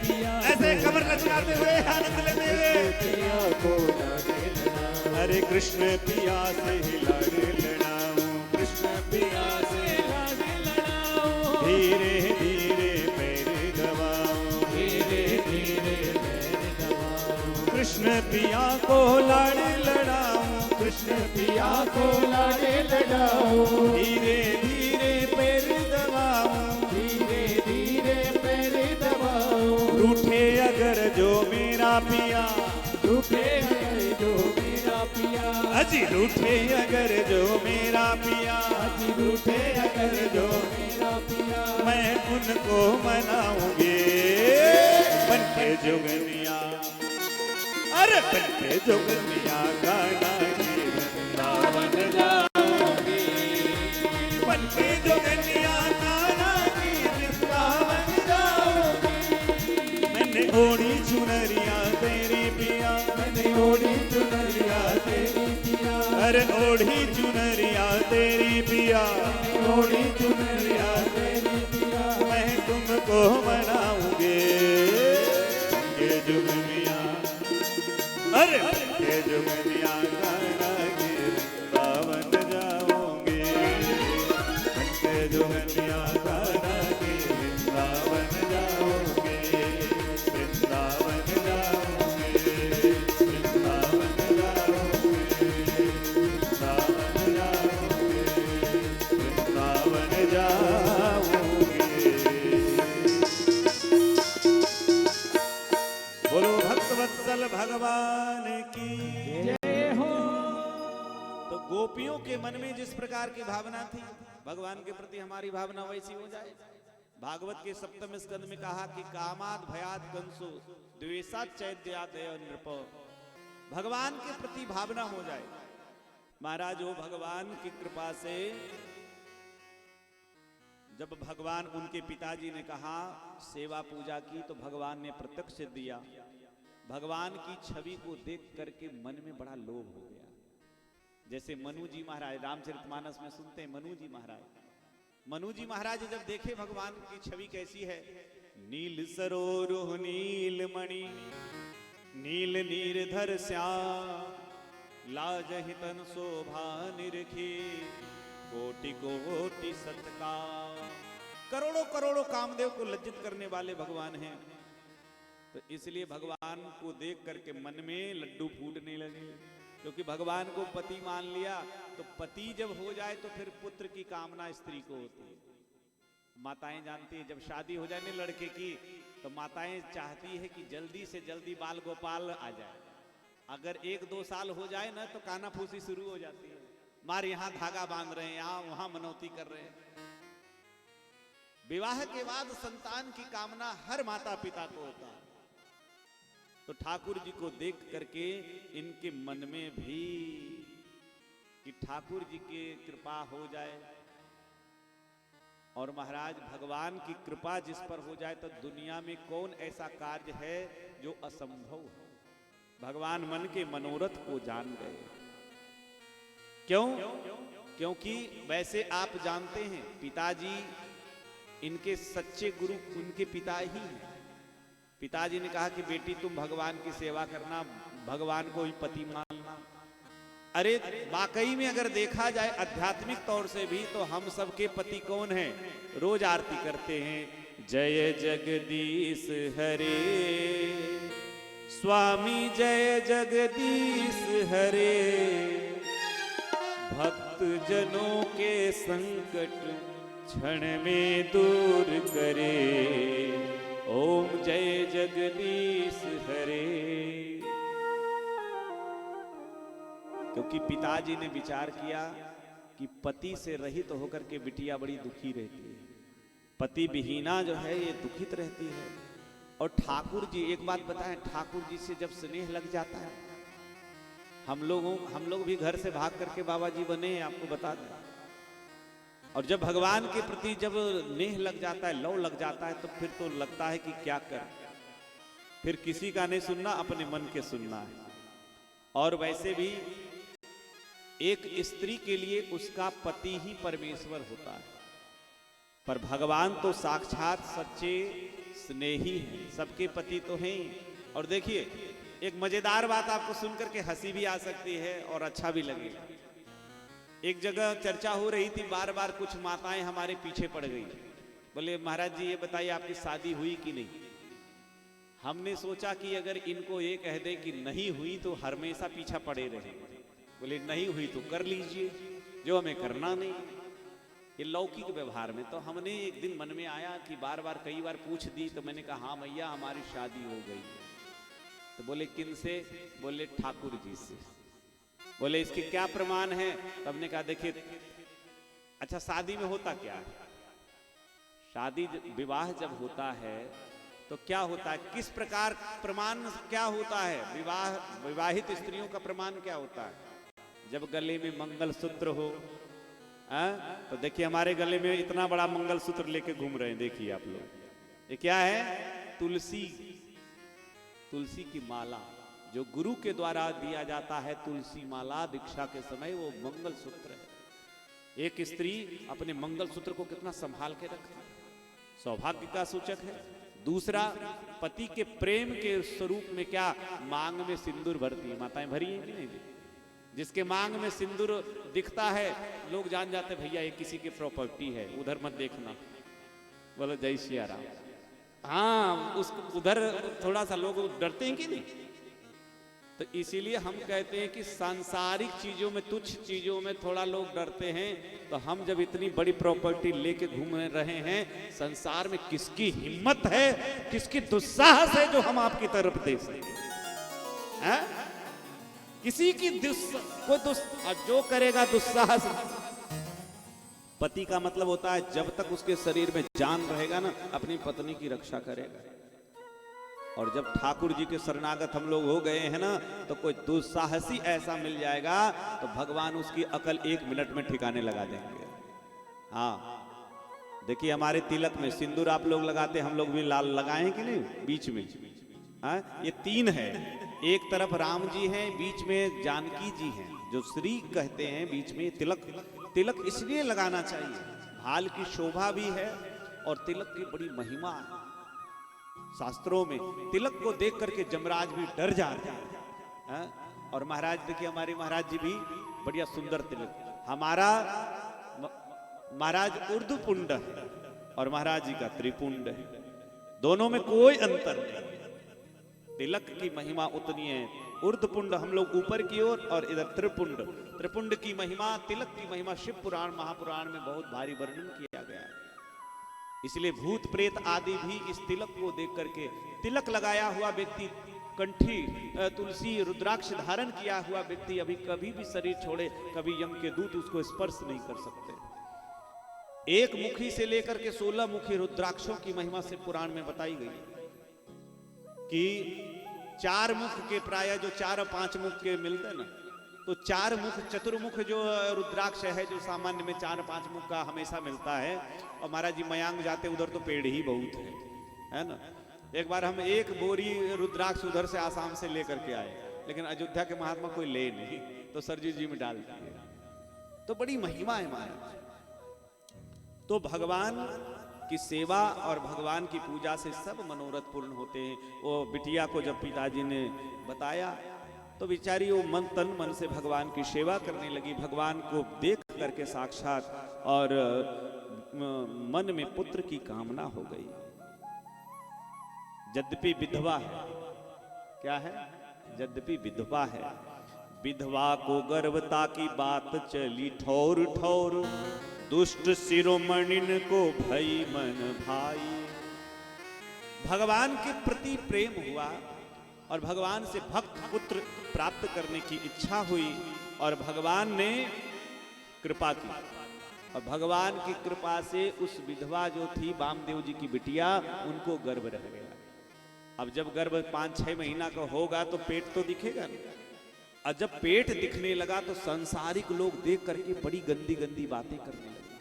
पिया ऐसे कमर लचकाते हुए आनंद लेते हुए पिया को लाड लड़ाऊं, अरे कृष्ण पिया से ही लाड लड़ाऊं, कृष्ण पिया से लाड लड़ाऊं, धीरे धीरे पैर दबाऊं, धीरे धीरे पैर दबाऊं, कृष्ण पिया को लाड लड़ाऊं, कृष्ण पिया को लाड लड़ाऊं, धीरे धीरे पैर दबाऊं, धीरे धीरे पैर दबाऊं, रूठे अगर जो मेरा पिया, रूठे अगर जो मेरा पिया, अजी रूठे अगर जो मेरा पिया, अजी रूठे अगर जो मेरा पिया, मैं उनको मनाऊंगी बनके जोगनिया, अरे बनके जोगनिया गाना की वृंदावन जाऊंगी, बनके जोगनिया गाना की वृंदावन जाऊंगी, मैंने ओढ़ी चुनरिया तेरी पिया, मैंने ओढ़ी चुनरिया तेरी पिया, अरे ओढ़ी चुनरिया तेरी पिया, ओढ़ी चुनरिया तेरी पिया, मैं तुमको मनाऊंगे ये जुगनिया, अरे ये जुगनिया गाना के वृंदावन जाऊंगे, ये जुगनिया गाना के वृंदावन जाऊंगे, वृंदावन जाऊंगे, वृंदावन जाऊंगे, वृंदावन जाऊंगे, वृंदावन जाऊंगे। बोलो भक्तवत्सल भगवान की। जय हो। तो गोपियों के मन में जिस प्रकार की भावना थी, भगवान के प्रति हमारी भावना वैसी हो जाए। भागवत के सप्तम स्कंद में कहा कि कामाद भयाद कंसो द्वेषात चैद्यात नृप, भगवान के प्रति भावना हो जाए। महाराज वो भगवान की कृपा से जब भगवान उनके पिताजी ने कहा सेवा पूजा की, तो भगवान ने प्रत्यक्ष दिया। भगवान की छवि को देख करके मन में बड़ा लोभ हो गया। जैसे मनु जी महाराज, रामचरितमानस में सुनते हैं मनु जी महाराज, मनु जी महाराज जब देखे भगवान की छवि कैसी है, नील सरोरुह नील मणि नील नीरधर श्याम लाजहि तन शोभा निरखी कोटि कोटि सत्कार। करोड़ों करोड़ों कामदेव को लज्जित करने वाले भगवान हैं। तो इसलिए भगवान को देख करके मन में लड्डू फूटने लगे, क्योंकि भगवान को पति मान लिया। तो पति जब हो जाए तो फिर पुत्र की कामना स्त्री को होती है। माताएं जानती है, जब शादी हो जाए ना लड़के की, तो माताएं चाहती है कि जल्दी से जल्दी बाल गोपाल आ जाए। अगर 1-2 साल हो जाए ना तो काना फूसी शुरू हो जाती है। मार यहाँ धागा बांध रहे हैं, यहाँ वहां मनौती कर रहे हैं। विवाह के बाद संतान की कामना हर माता पिता को होता है। तो ठाकुर जी को देख करके इनके मन में भी कि ठाकुर जी की कृपा हो जाए। और महाराज भगवान की कृपा जिस पर हो जाए तो दुनिया में कौन ऐसा कार्य है जो असंभव है। भगवान मन के मनोरथ को जान गए। क्यों? क्योंकि वैसे आप जानते हैं पिताजी इनके सच्चे गुरु उनके पिता ही हैं। पिताजी ने कहा कि बेटी तुम भगवान की सेवा करना, भगवान को ही पति मानना। अरे वाकई में अगर देखा जाए आध्यात्मिक तौर से भी तो हम सबके पति कौन हैं? रोज आरती करते हैं, जय जगदीश हरे स्वामी जय जगदीश हरे, भक्त जनों के संकट क्षण में दूर करे, ओम जय जगदीश हरे। क्योंकि पिताजी ने विचार किया कि पति से रहित होकर के बिटिया बड़ी दुखी रहती है, पति विहीना जो है ये दुखित रहती है। और ठाकुर जी, एक बात बताएं, ठाकुर जी से जब स्नेह लग जाता है, हम लोग भी घर से भाग करके बाबा जी बने, आपको बता दें। और जब भगवान के प्रति जब नेह लग जाता है, लव लग जाता है, तो फिर तो लगता है कि क्या कर, फिर किसी का नहीं सुनना, अपने मन के सुनना है। और वैसे भी एक स्त्री के लिए उसका पति ही परमेश्वर होता है, पर भगवान तो साक्षात सच्चे स्नेही हैं, सबके पति तो हैं। और देखिए एक मजेदार बात आपको सुनकर के हंसी भी आ सकती है और अच्छा भी लगेगा। एक जगह चर्चा हो रही थी, बार बार कुछ माताएं हमारे पीछे पड़ गई, बोले महाराज जी ये बताइए आपकी शादी हुई कि नहीं। हमने सोचा कि अगर इनको ये कह दे कि नहीं हुई तो हमेशा पीछा पड़े रहे, बोले नहीं हुई तो कर लीजिए, जो हमें करना नहीं। ये लौकिक व्यवहार में तो हमने एक दिन मन में आया कि बार बार कई बार पूछ दी, तो मैंने कहा हाँ भैया हमारी शादी हो गई। तो बोले किन से? बोले ठाकुर जी से। बोले इसके क्या प्रमाण है? तो हमने कहा देखिए, अच्छा शादी में होता क्या है, शादी विवाह जब होता है तो क्या होता है, किस प्रकार प्रमाण क्या होता है, विवाहित स्त्रियों का प्रमाण क्या होता है? जब गले में मंगलसूत्र हो। तो देखिए हमारे गले में इतना बड़ा मंगलसूत्र लेके घूम रहे हैं, देखिए आप लोग, ये क्या है? तुलसी, तुलसी की माला जो गुरु के द्वारा दिया जाता है, तुलसी माला दीक्षा के समय, वो मंगलसूत्र है। एक स्त्री अपने मंगलसूत्र को कितना संभाल के रखती है, सौभाग्य का सूचक है। दूसरा, पति के प्रेम के स्वरूप में क्या मांग में सिंदूर भरती है, माताएं भरी है कि नहीं? जिसके मांग में सिंदूर दिखता है लोग जान जाते भैया ये किसी की प्रॉपर्टी है, उधर मत देखना। बोलो जय सिया राम। हाँ, उस उधर थोड़ा सा लोग डरते हैं कि नहीं? तो इसीलिए हम कहते हैं कि सांसारिक चीजों में, तुच्छ चीजों में थोड़ा लोग डरते हैं। तो हम जब इतनी बड़ी प्रॉपर्टी लेके घूम रहे हैं, संसार में किसकी हिम्मत है, किसकी दुस्साहस है जो हम आपकी तरफ देख सके? किसी की जो करेगा दुस्साहस। पति का मतलब होता है जब तक उसके शरीर में जान रहेगा ना, अपनी पत्नी की रक्षा करेगा। और जब ठाकुर जी के शरणागत हम लोग हो गए हैं ना, तो कोई दुस्साहसी ऐसा मिल जाएगा तो भगवान उसकी अकल 1 मिनट में ठिकाने लगा देंगे। हाँ, देखिए हमारे तिलक में सिंदूर आप लोग लगाते, हम लोग भी लाल लगाए कि नहीं? बीच में ये 3 है, एक तरफ राम जी हैं, बीच में जानकी जी हैं, जो श्री कहते हैं, बीच में तिलक। तिलक इसलिए लगाना चाहिए, भाल की शोभा भी है और तिलक की बड़ी महिमा है। शास्त्रों में तिलक को देख करके जमराज भी डर जाते हैं। और महाराज देखिए, हमारे महाराज जी भी बढ़िया सुंदर तिलक। हमारा महाराज ऊर्ध्वपुंड है और महाराज जी का त्रिपुंड है, दोनों में कोई अंतर नहीं। तिलक की महिमा उतनी है, ऊर्ध्वपुंड हम लोग ऊपर की ओर और इधर त्रिपुंड। त्रिपुंड की महिमा, तिलक की महिमा शिव पुराण महापुराण में बहुत भारी वर्णन किया गया है। इसलिए भूत प्रेत आदि भी इस तिलक को देख करके, तिलक लगाया हुआ व्यक्ति, कंठी तुलसी रुद्राक्ष धारण किया हुआ व्यक्ति अभी कभी भी शरीर छोड़े, कभी यम के दूत उसको स्पर्श नहीं कर सकते। एक मुखी से लेकर के 16 मुखी रुद्राक्षों की महिमा से पुराण में बताई गई कि 4 मुख के प्राय जो 4 और 5 मुख के मिलते ना, तो 4 मुख चतुर्मुख जो रुद्राक्ष है, जो सामान्य में 4-5 मुख का हमेशा मिलता है। और महाराज जी मयांग जाते उधर तो पेड़ ही बहुत है ना। एक बार हम 1 बोरी रुद्राक्ष उधर से आसाम से लेकर के आए, लेकिन अयोध्या के महात्मा कोई ले नहीं, तो सरजू जी में डाल दिए। तो बड़ी महिमा है महाराज। तो भगवान की सेवा और भगवान की पूजा से सब मनोरथ पूर्ण होते हैं। वो बिटिया को जब पिताजी ने बताया तो बेचारी वो तन मन से भगवान की सेवा करने लगी, भगवान को देख करके साक्षात, और मन में पुत्र की कामना हो गई। यद्यपि विधवा है, क्या है? यद्यपि विधवा है, विधवा को गर्भता की बात चली ठौर ठौर, दुष्ट शिरोमणिन को भई मन भाई। भगवान के प्रति प्रेम हुआ और भगवान से भक्त पुत्र प्राप्त करने की इच्छा हुई, और भगवान ने कृपा की, और भगवान की कृपा से उस विधवा जो थी वामदेव जी की बिटिया, उनको गर्भ रह गया। अब जब गर्भ 5-6 महीना का होगा तो पेट तो दिखेगा नहीं, और जब पेट दिखने लगा तो सांसारिक लोग देख करके बड़ी गंदी गंदी बातें करने लगे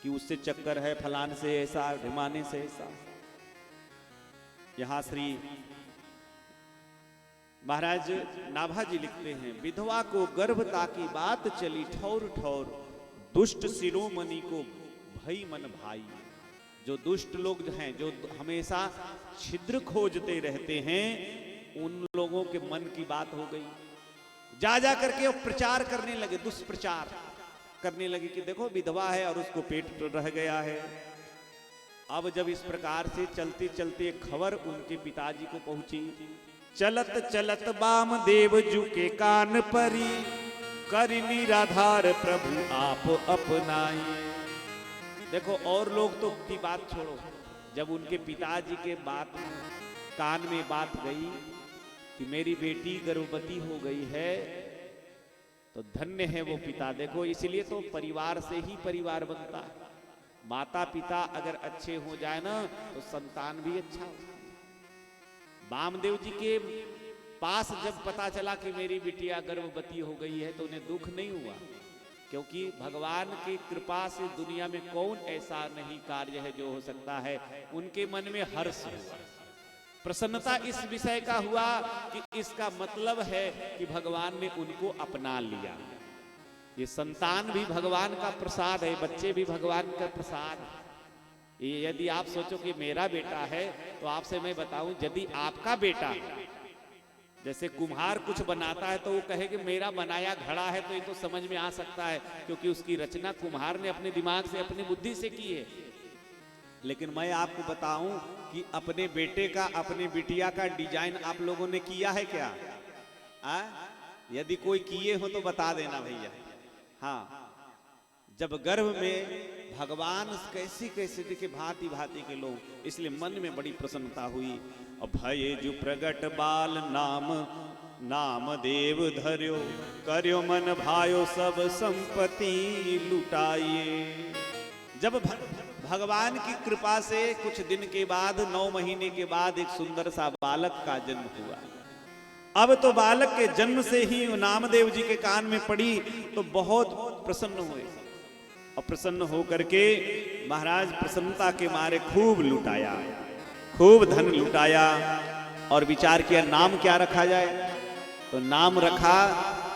कि उससे चक्कर है, फलान से ऐसा, ढिमाने से ऐसा। यहां श्री महाराज नाभा जी लिखते हैं, विधवा को गर्भता की बात चली ठौर ठौर, दुष्ट शिरोमणि को भई मन भाई। जो दुष्ट लोग हैं, जो हमेशा छिद्र खोजते रहते हैं, उन लोगों के मन की बात हो गई। जा जा करके वो प्रचार करने लगे, दुष्प्रचार करने लगे कि देखो विधवा है और उसको पेट रह गया है। अब जब इस प्रकार से चलते चलते खबर उनके पिताजी को पहुंची, चलत चलत वामदेव जू के कान परी, कर निराधार प्रभु आप अपनाई। देखो और लोग तो की बात छोड़ो, जब उनके पिताजी के बात कान में बात गई कि मेरी बेटी गर्भवती हो गई है, तो धन्य है वो पिता। देखो इसलिए तो परिवार से ही परिवार बनता है। माता पिता अगर अच्छे हो जाए ना तो संतान भी अच्छा हो। वामदेव जी के पास जब पता चला कि मेरी बिटिया गर्भवती हो गई है तो उन्हें दुख नहीं हुआ, क्योंकि भगवान की कृपा से दुनिया में कौन ऐसा नहीं कार्य है जो हो सकता है। उनके मन में हर्ष हुआ, प्रसन्नता इस विषय का हुआ कि इसका मतलब है कि भगवान ने उनको अपना लिया। ये संतान भी भगवान का प्रसाद है, बच्चे भी भगवान का प्रसाद है। ये यदि आप सोचो कि मेरा बेटा है, तो आपसे मैं बताऊं, यदि आपका बेटा जैसे कुम्हार कुछ बनाता है तो वो कहे कि मेरा बनाया घड़ा है, तो ये तो समझ में आ सकता है क्योंकि उसकी रचना कुम्हार ने अपने दिमाग से, अपनी बुद्धि से की है। लेकिन मैं आपको बताऊं कि अपने बेटे का, अपने बिटिया का डिजाइन आप लोगों ने किया है क्या? यदि कोई किए हो तो बता देना भैया। हाँ, जब गर्भ में भगवान कैसी कैसे देखे भांति भांति के लोग, इसलिए मन में बड़ी प्रसन्नता हुई। और भये जो प्रगट बाल नाम, नाम देव धर्यो, कर्यो मन भायो सब संपत्ति लुटाइए। जब भगवान की कृपा से कुछ दिन के बाद, 9 महीने के बाद एक सुंदर सा बालक का जन्म हुआ। अब तो बालक के जन्म से ही नामदेव जी के कान में पड़ी तो बहुत प्रसन्न हुए, और प्रसन्न होकर के महाराज प्रसन्नता के मारे खूब लुटाया, खूब धन लुटाया। और विचार किया नाम क्या रखा जाए, तो नाम रखा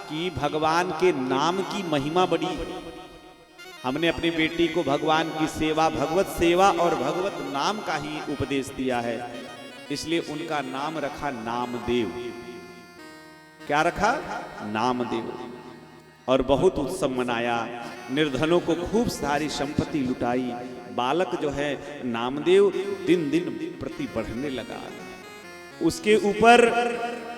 कि भगवान के नाम की महिमा बड़ी। हमने अपनी बेटी को भगवान की सेवा, भगवत सेवा और भगवत नाम का ही उपदेश दिया है, इसलिए उनका नाम रखा नामदेव। क्या रखा? नामदेव। और बहुत उत्सव मनाया, निर्धनों को खूब सारी संपत्ति लुटाई। बालक जो है नामदेव दिन दिन प्रति बढ़ने लगा, उसके ऊपर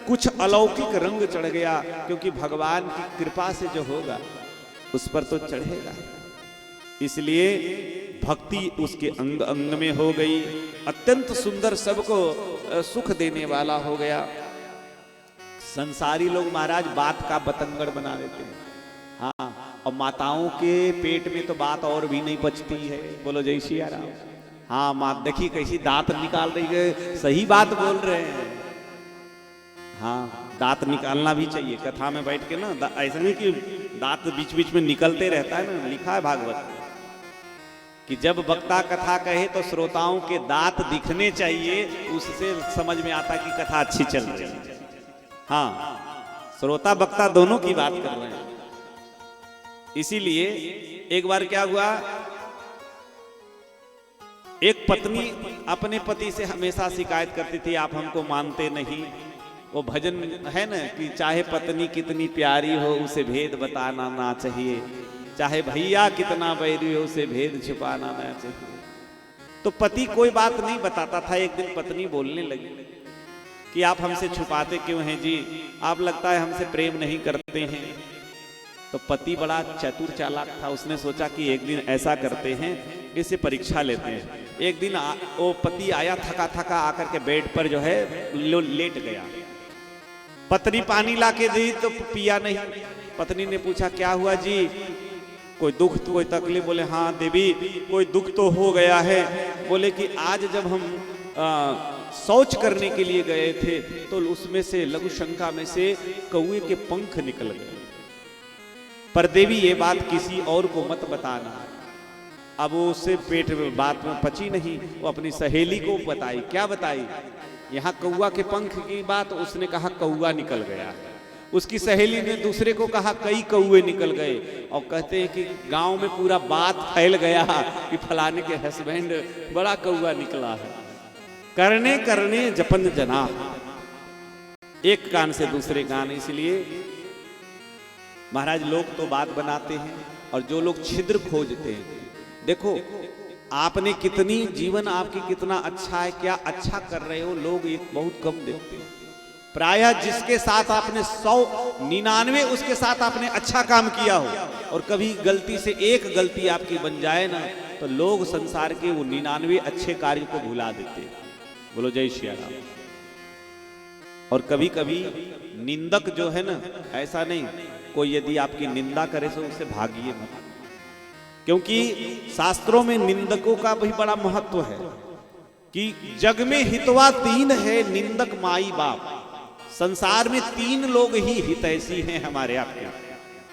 कुछ अलौकिक रंग चढ़ गया, क्योंकि भगवान की कृपा से जो होगा उस पर तो चढ़ेगा। इसलिए भक्ति उसके अंग अंग में हो गई, अत्यंत सुंदर, सबको सुख देने वाला हो गया। संसारी लोग महाराज बात का बतंगड़ बना देते हैं। हाँ, और माताओं के पेट में तो बात और भी नहीं पचती है। बोलो जय सिया राम। हाँ, माँ देखी कैसी दांत निकाल रही है, सही बात बोल रहे हैं। हाँ, दांत निकालना भी चाहिए। कथा में बैठ के ना, ऐसा नहीं कि दांत बीच बीच में निकलते रहता है ना। लिखा है भागवत कि जब वक्ता कथा कहे तो श्रोताओं के दांत दिखने चाहिए, उससे समझ में आता कि कथा अच्छी चल रही है। हाँ, श्रोता वक्ता दोनों की बात कर रहे हैं। इसीलिए एक बार क्या हुआ, एक पत्नी अपने पति से हमेशा शिकायत करती थी, आप हमको मानते नहीं। वो भजन है ना कि चाहे पत्नी कितनी प्यारी हो उसे भेद बताना ना चाहिए, चाहे भैया कितना बैरी हो उसे भेद छुपाना ना चाहिए। तो पति कोई बात नहीं बताता था। एक दिन पत्नी बोलने लगी कि आप हमसे छुपाते क्यों हैं जी, आप लगता है हमसे प्रेम नहीं करते हैं। तो पति बड़ा चतुर चालाक था, उसने सोचा कि एक दिन ऐसा करते हैं, इसे परीक्षा लेते हैं। एक दिन वो पति आया थका थका, आकर के बेड पर जो है लेट गया। पत्नी पानी ला के दी तो पिया नहीं। पत्नी ने पूछा क्या हुआ जी, कोई दुख, कोई तकलीफ? बोले हाँ देवी, कोई दुख तो हो गया है। बोले कि आज जब हम शौच करने के लिए गए थे तो उसमें से, लघु शंका में से कौए के पंख निकल गए। पर देवी ये बात किसी और को मत बताना। अब वो उससे पेट में बात में पची नहीं, वो अपनी सहेली को बताई। क्या बताई? यहाँ कौआ के पंख की बात, उसने कहा कौआ निकल गया। उसकी सहेली ने दूसरे को कहा कई कौए निकल गए। और कहते हैं कि गांव में पूरा बात फैल गया कि फलाने के हस्बैंड बड़ा कौआ निकला है। करने करने जपन जना, एक कान से दूसरे कान। इसलिए महाराज लोग तो बात बनाते हैं और जो लोग छिद्र खोजते हैं, देखो आपने कितनी जीवन आपकी कितना अच्छा है, क्या अच्छा कर रहे हो, लोग एक बहुत कम देखते हैं। प्रायः जिसके साथ आपने 199 उसके साथ आपने अच्छा काम किया हो और कभी गलती से एक गलती आपकी बन जाए ना, तो लोग संसार के वो 99 अच्छे कार्य को भुला देते हैं। बोलो जय श्री राम। और कभी कभी निंदक जो है ना, ऐसा नहीं, कोई यदि आपकी निंदा करे तो उससे भागिए मत, क्योंकि शास्त्रों में निंदकों का भी बड़ा महत्व है कि जग में हितवा 3 है, निंदक माई बाप। संसार में 3 लोग ही हितैषी हैं हमारे आपके।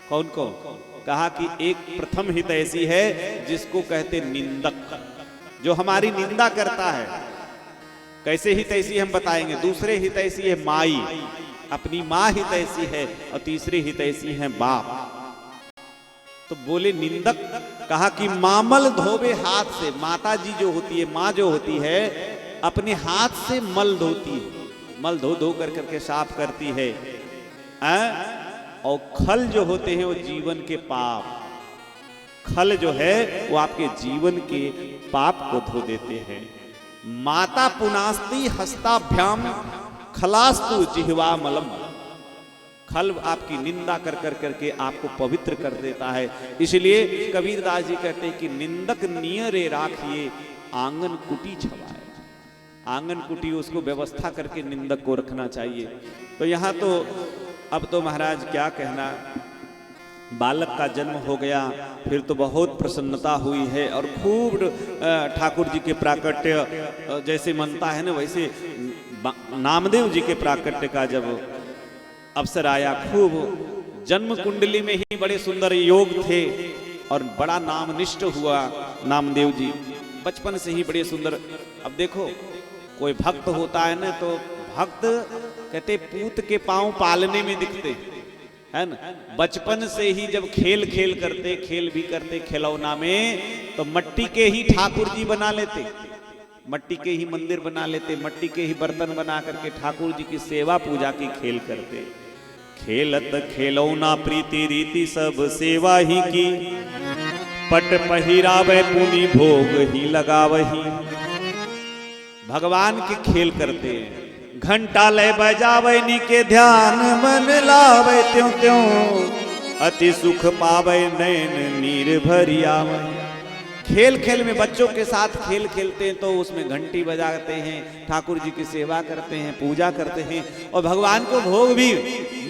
कौन कौन? कहा कि एक प्रथम हितैषी है जिसको कहते निंदक, जो हमारी निंदा करता है। कैसे हितैषी हम बताएंगे। दूसरे हितैषी है माई, अपनी माँ हितैषी है, और तीसरे हितैषी है बाप। तो बोले निंदक, कहा कि मामल धोबे हाथ से। माता जी जो होती है, माँ जो होती है, अपने हाथ से मल धोती है, मल धो धो कर करके साफ करती है। और खल जो होते हैं वो जीवन के पाप, खल जो है वो आपके जीवन के पाप को धो देते हैं। माता पुनास्ति हस्ताभ्याम खलास्तु जिह्वा मलम। खल आपकी निंदा कर कर करके आपको पवित्र कर देता है। इसलिए कबीरदास जी कहते हैं कि निंदक नियरे राखिए आंगन कुटी छवाए। आंगन कुटी उसको व्यवस्था करके निंदक को रखना चाहिए। तो यहाँ तो अब तो महाराज क्या कहना, बालक का जन्म हो गया, फिर तो बहुत प्रसन्नता हुई है और खूब ठाकुर जी के प्राकट्य जैसे मनता है ना, वैसे नामदेव जी के प्राकट्य का जब अवसर आया, खूब जन्म कुंडली में ही बड़े सुंदर योग थे और बड़ा नामनिष्ठ हुआ नामदेव जी, बचपन से ही बड़े सुंदर। अब देखो कोई भक्त होता है ना, तो भक्त कहते पूत के पांव पालने में दिखते है ना। बचपन से ही जब खेल खेल करते, खेल भी करते खिलौना में, तो मट्टी के ही ठाकुर जी बना लेते, मट्टी के ही मंदिर बना लेते, मट्टी के ही बर्तन बना करके ठाकुर जी की सेवा पूजा की खेल करते। खेलत खेलौना प्रीति रीति सब सेवा ही की, पट पहिरावे पुनि भोग ही लगावही। भगवान के खेल करते हैं, घंटा ले बजावे नी के ध्यान मन लावे, त्यों त्यों अति सुख पावे नैन नीर भरी आवे। खेल खेल में बच्चों के साथ खेल खेलते हैं तो उसमें घंटी बजाते हैं, ठाकुर जी की सेवा करते हैं, पूजा करते हैं और भगवान को भोग भी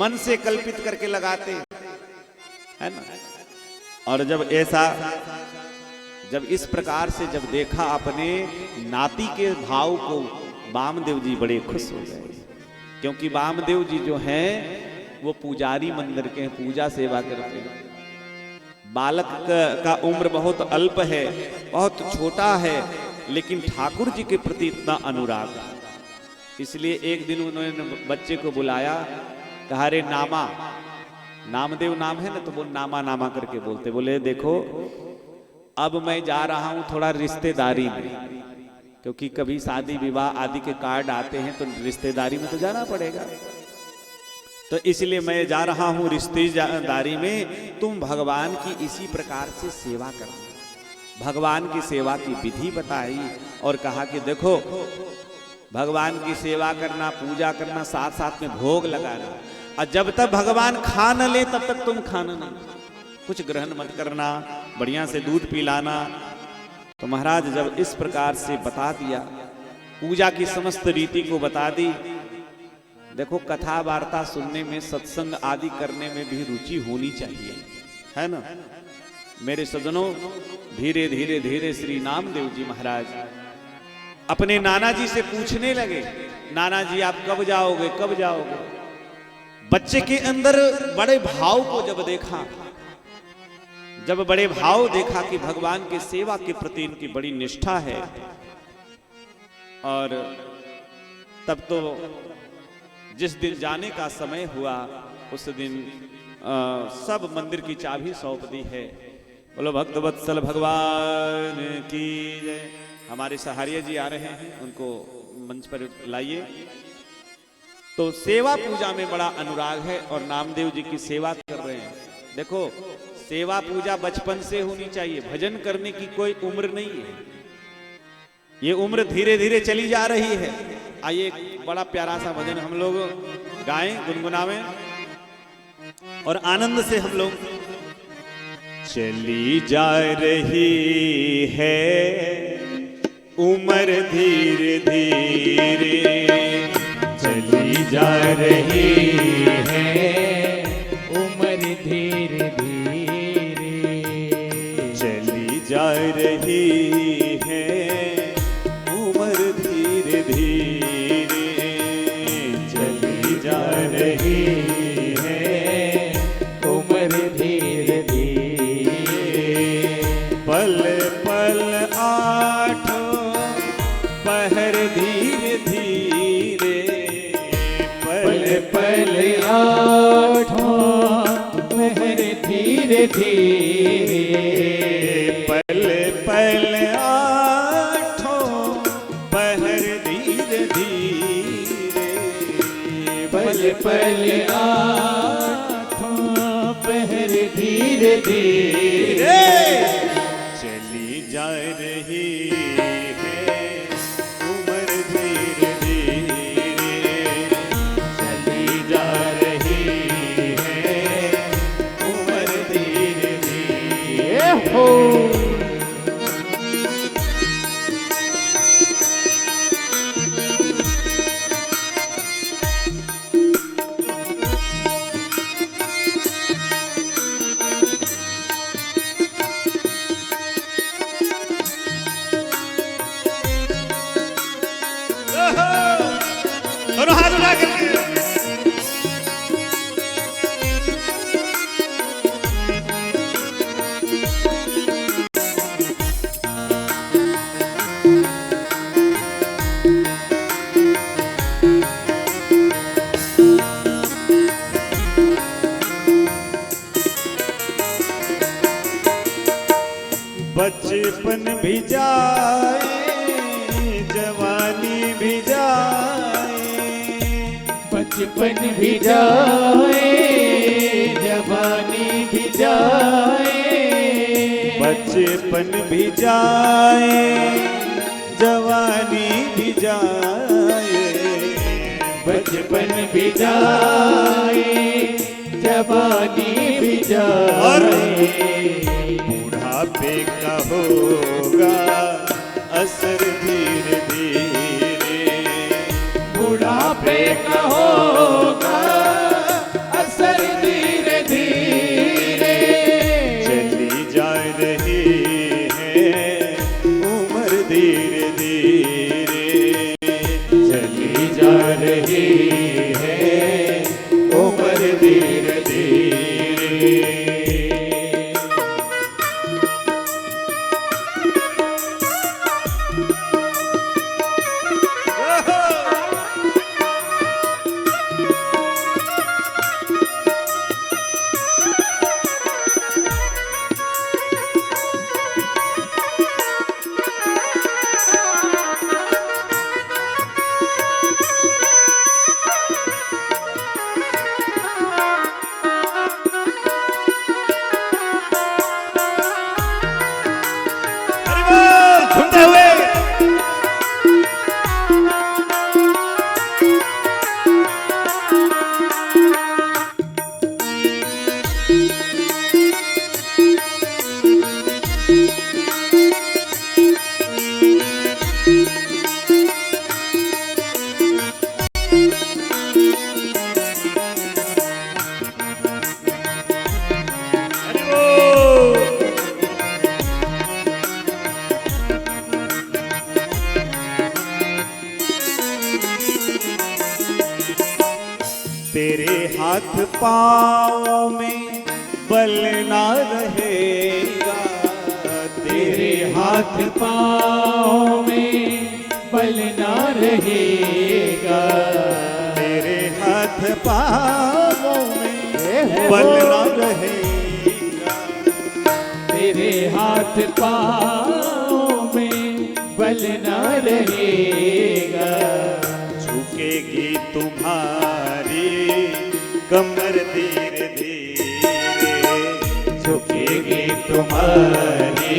मन से कल्पित करके लगाते है ना। और जब इस प्रकार से जब देखा अपने नाती के भाव को, वामदेव जी बड़े खुश हो गए, क्योंकि वामदेव जी जो हैं वो पुजारी मंदिर के हैं, पूजा सेवा करते हैं। बालक का उम्र बहुत अल्प है, बहुत छोटा है, लेकिन ठाकुर जी के प्रति इतना अनुराग। इसलिए एक दिन उन्होंने बच्चे को बुलाया, कहा रे नामा, नामदेव नाम है ना, तो वो नामा नामा करके बोलते। बोले देखो अब मैं जा रहा हूं थोड़ा रिश्तेदारी में, क्योंकि कभी शादी विवाह आदि के कार्ड आते हैं तो रिश्तेदारी में तो जाना पड़ेगा, तो इसलिए मैं जा रहा हूं रिश्तेदारी में। तुम भगवान की इसी प्रकार से सेवा करना। भगवान की सेवा की विधि बताई और कहा कि देखो भगवान की सेवा करना, पूजा करना, साथ साथ में भोग लगाना, और जब तक भगवान खा न ले तब तक तुम खाना नहीं, कुछ ग्रहण मत करना, बढ़िया से दूध पिलाना। तो महाराज जब इस प्रकार से बता दिया, पूजा की समस्त रीति को बता दी। देखो कथा वार्ता सुनने में, सत्संग आदि करने में भी रुचि होनी चाहिए, है ना मेरे सज्जनों। धीरे धीरे धीरे श्री नामदेव जी महाराज अपने नाना जी से पूछने लगे, नाना जी आप कब जाओगे, कब जाओगे। बच्चे के अंदर बड़े भाव को जब देखा, जब बड़े भाव देखा कि भगवान की सेवा के प्रति इनकी बड़ी निष्ठा है, और तब तो जिस दिन जाने का समय हुआ उस दिन सब मंदिर की चाबी सौंप दी है। बोलो भक्त वत्सल भगवान की जय। हमारे सहारिया जी आ रहे हैं, उनको मंच पर लाइए। तो सेवा पूजा में बड़ा अनुराग है और नामदेव जी की सेवा कर रहे हैं। देखो, सेवा पूजा बचपन से होनी चाहिए, भजन करने की कोई उम्र नहीं है। ये उम्र धीरे धीरे चली जा रही है। आइए एक बड़ा प्यारा सा भजन हम लोग गाएं, गुनगुनावें और आनंद से हम लोग। चली जा रही है उम्र धीरे धीरे, चली जा रही है उम्र धीरे धीरे, चली जा रही है उम्र धीरे धीरे, चली जा रही है उम्र धीरे धीरे। पल पल आठों पहर धीरे धीरे, पल पल आठों पहर धीरे धीरे, पल पल आठों पहर धीरे धीरे, पल पल आठों पहर धीरे धीरे। चली जा रही है उम्र धीरे धीरे, चली जा रही है उम्र धीरे धीरे। हो दोनों हाथ उठा करके बचपन भी जाए जवानी भी जाए, बचपन भी जाए जवानी भी जाए, बचपन भी जाए जवानी भी जाए, बचपन भी जाए जवानी भी जाए। बुढ़ापे का होगा असर धीरे धीरे, बुढ़ापे का होगा असर धीरे धीरे। चली जा रही है उम्र धीरे धीरे, चली जा रही है उम्र धीरे धीरे। घूमते हुए तेरे हाथ पाँव में बल ना रहेगा, तेरे हाथ पाँव में बल ना रहेगा, बल ना रहेगा, तेरे हाथ पाँव में बल न रहेगा, झुकेगी तुम्हारी कमर धीरे धीरे, झुकेगी तुम्हारी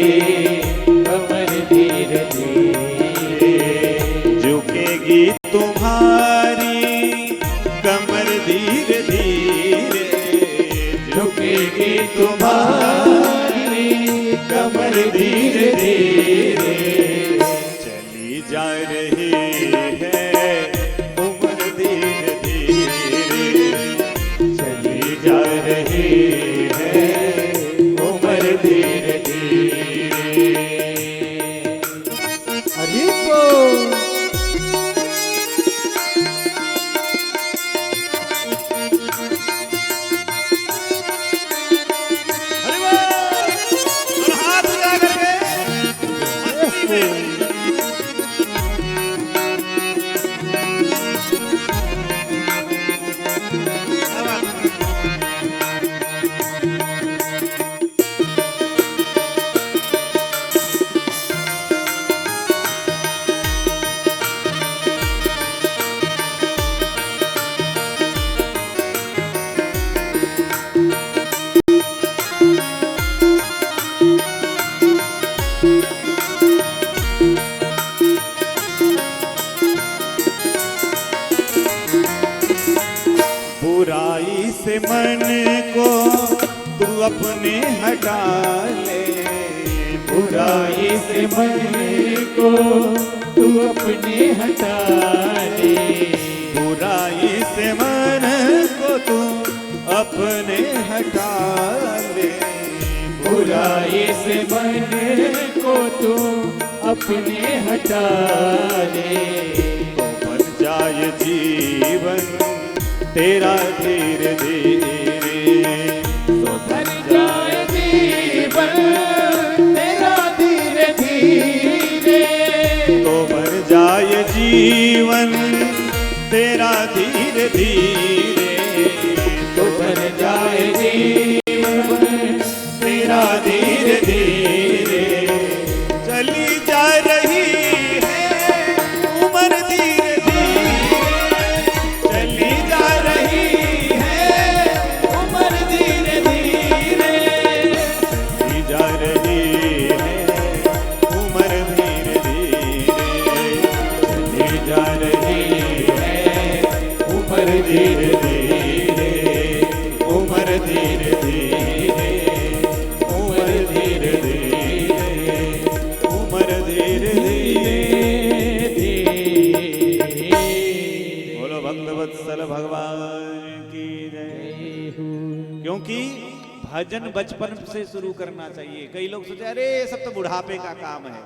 कमर धीरे धीरे, झुकेगी तुम्हारी कमर धीरे धीरे, झुकेगी तुम्हारी कमर धीरे धीरे, चली जा रही है उम्र धीरे धीरे, चली जा रही है उम्र धीरे धीरे। हरि बोल। अरे वाह! और हाथ उठा करके मस्ती में। क्या बात है? बुराई से मन को तू अपने हटा ले, बुराई से मन को तू अपने हटा ले, बुराई से मन को तू अपने हटा ले, बुराई से मन को तू अपने हटा ले, तो बन जाए जीवन तेरा धीरे धीरे, तो बन जाए जीवन तेरा धीरे धीरे, तो बन जाए जीवन तेरा धीरे धीरे, तो बन जाए जीवन तेरा धीरे धीरे, चली जा रही है उम्र धीरे धीरे, चली जा रही है उम्र धीरे धीरे, चली जा रही है उम्र धीरे धीरे, चली जा रही है उम्र धीरे धीरे, उम्र धीरे धीरे, उम्र धीरे धीरे, उम्र धीरे धीरे। धीरे। बोलो भक्तवत्सल भगवान की जय। क्योंकि भजन बचपन से शुरू करना चाहिए। कई लोग सोचे अरे ये सब तो बुढ़ापे का काम है,